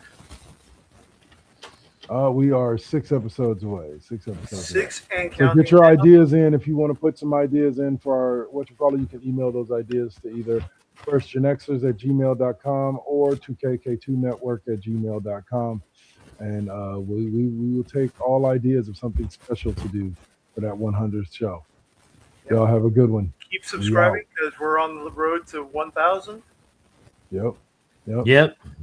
We are 6 episodes away. 6 episodes. 6 and So counting. get your ideas in. If you want to put some ideas in for our, you can email those ideas to either firstgenxers@gmail.com or 2kk2network@gmail.com. And we will take all ideas of something special to do for that 100th show. Y'all have a good one. Keep subscribing because we're on the road to 1,000. Yep.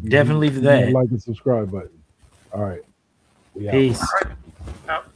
Definitely for that. Like and subscribe button. All right. We out. Peace. All right. Out.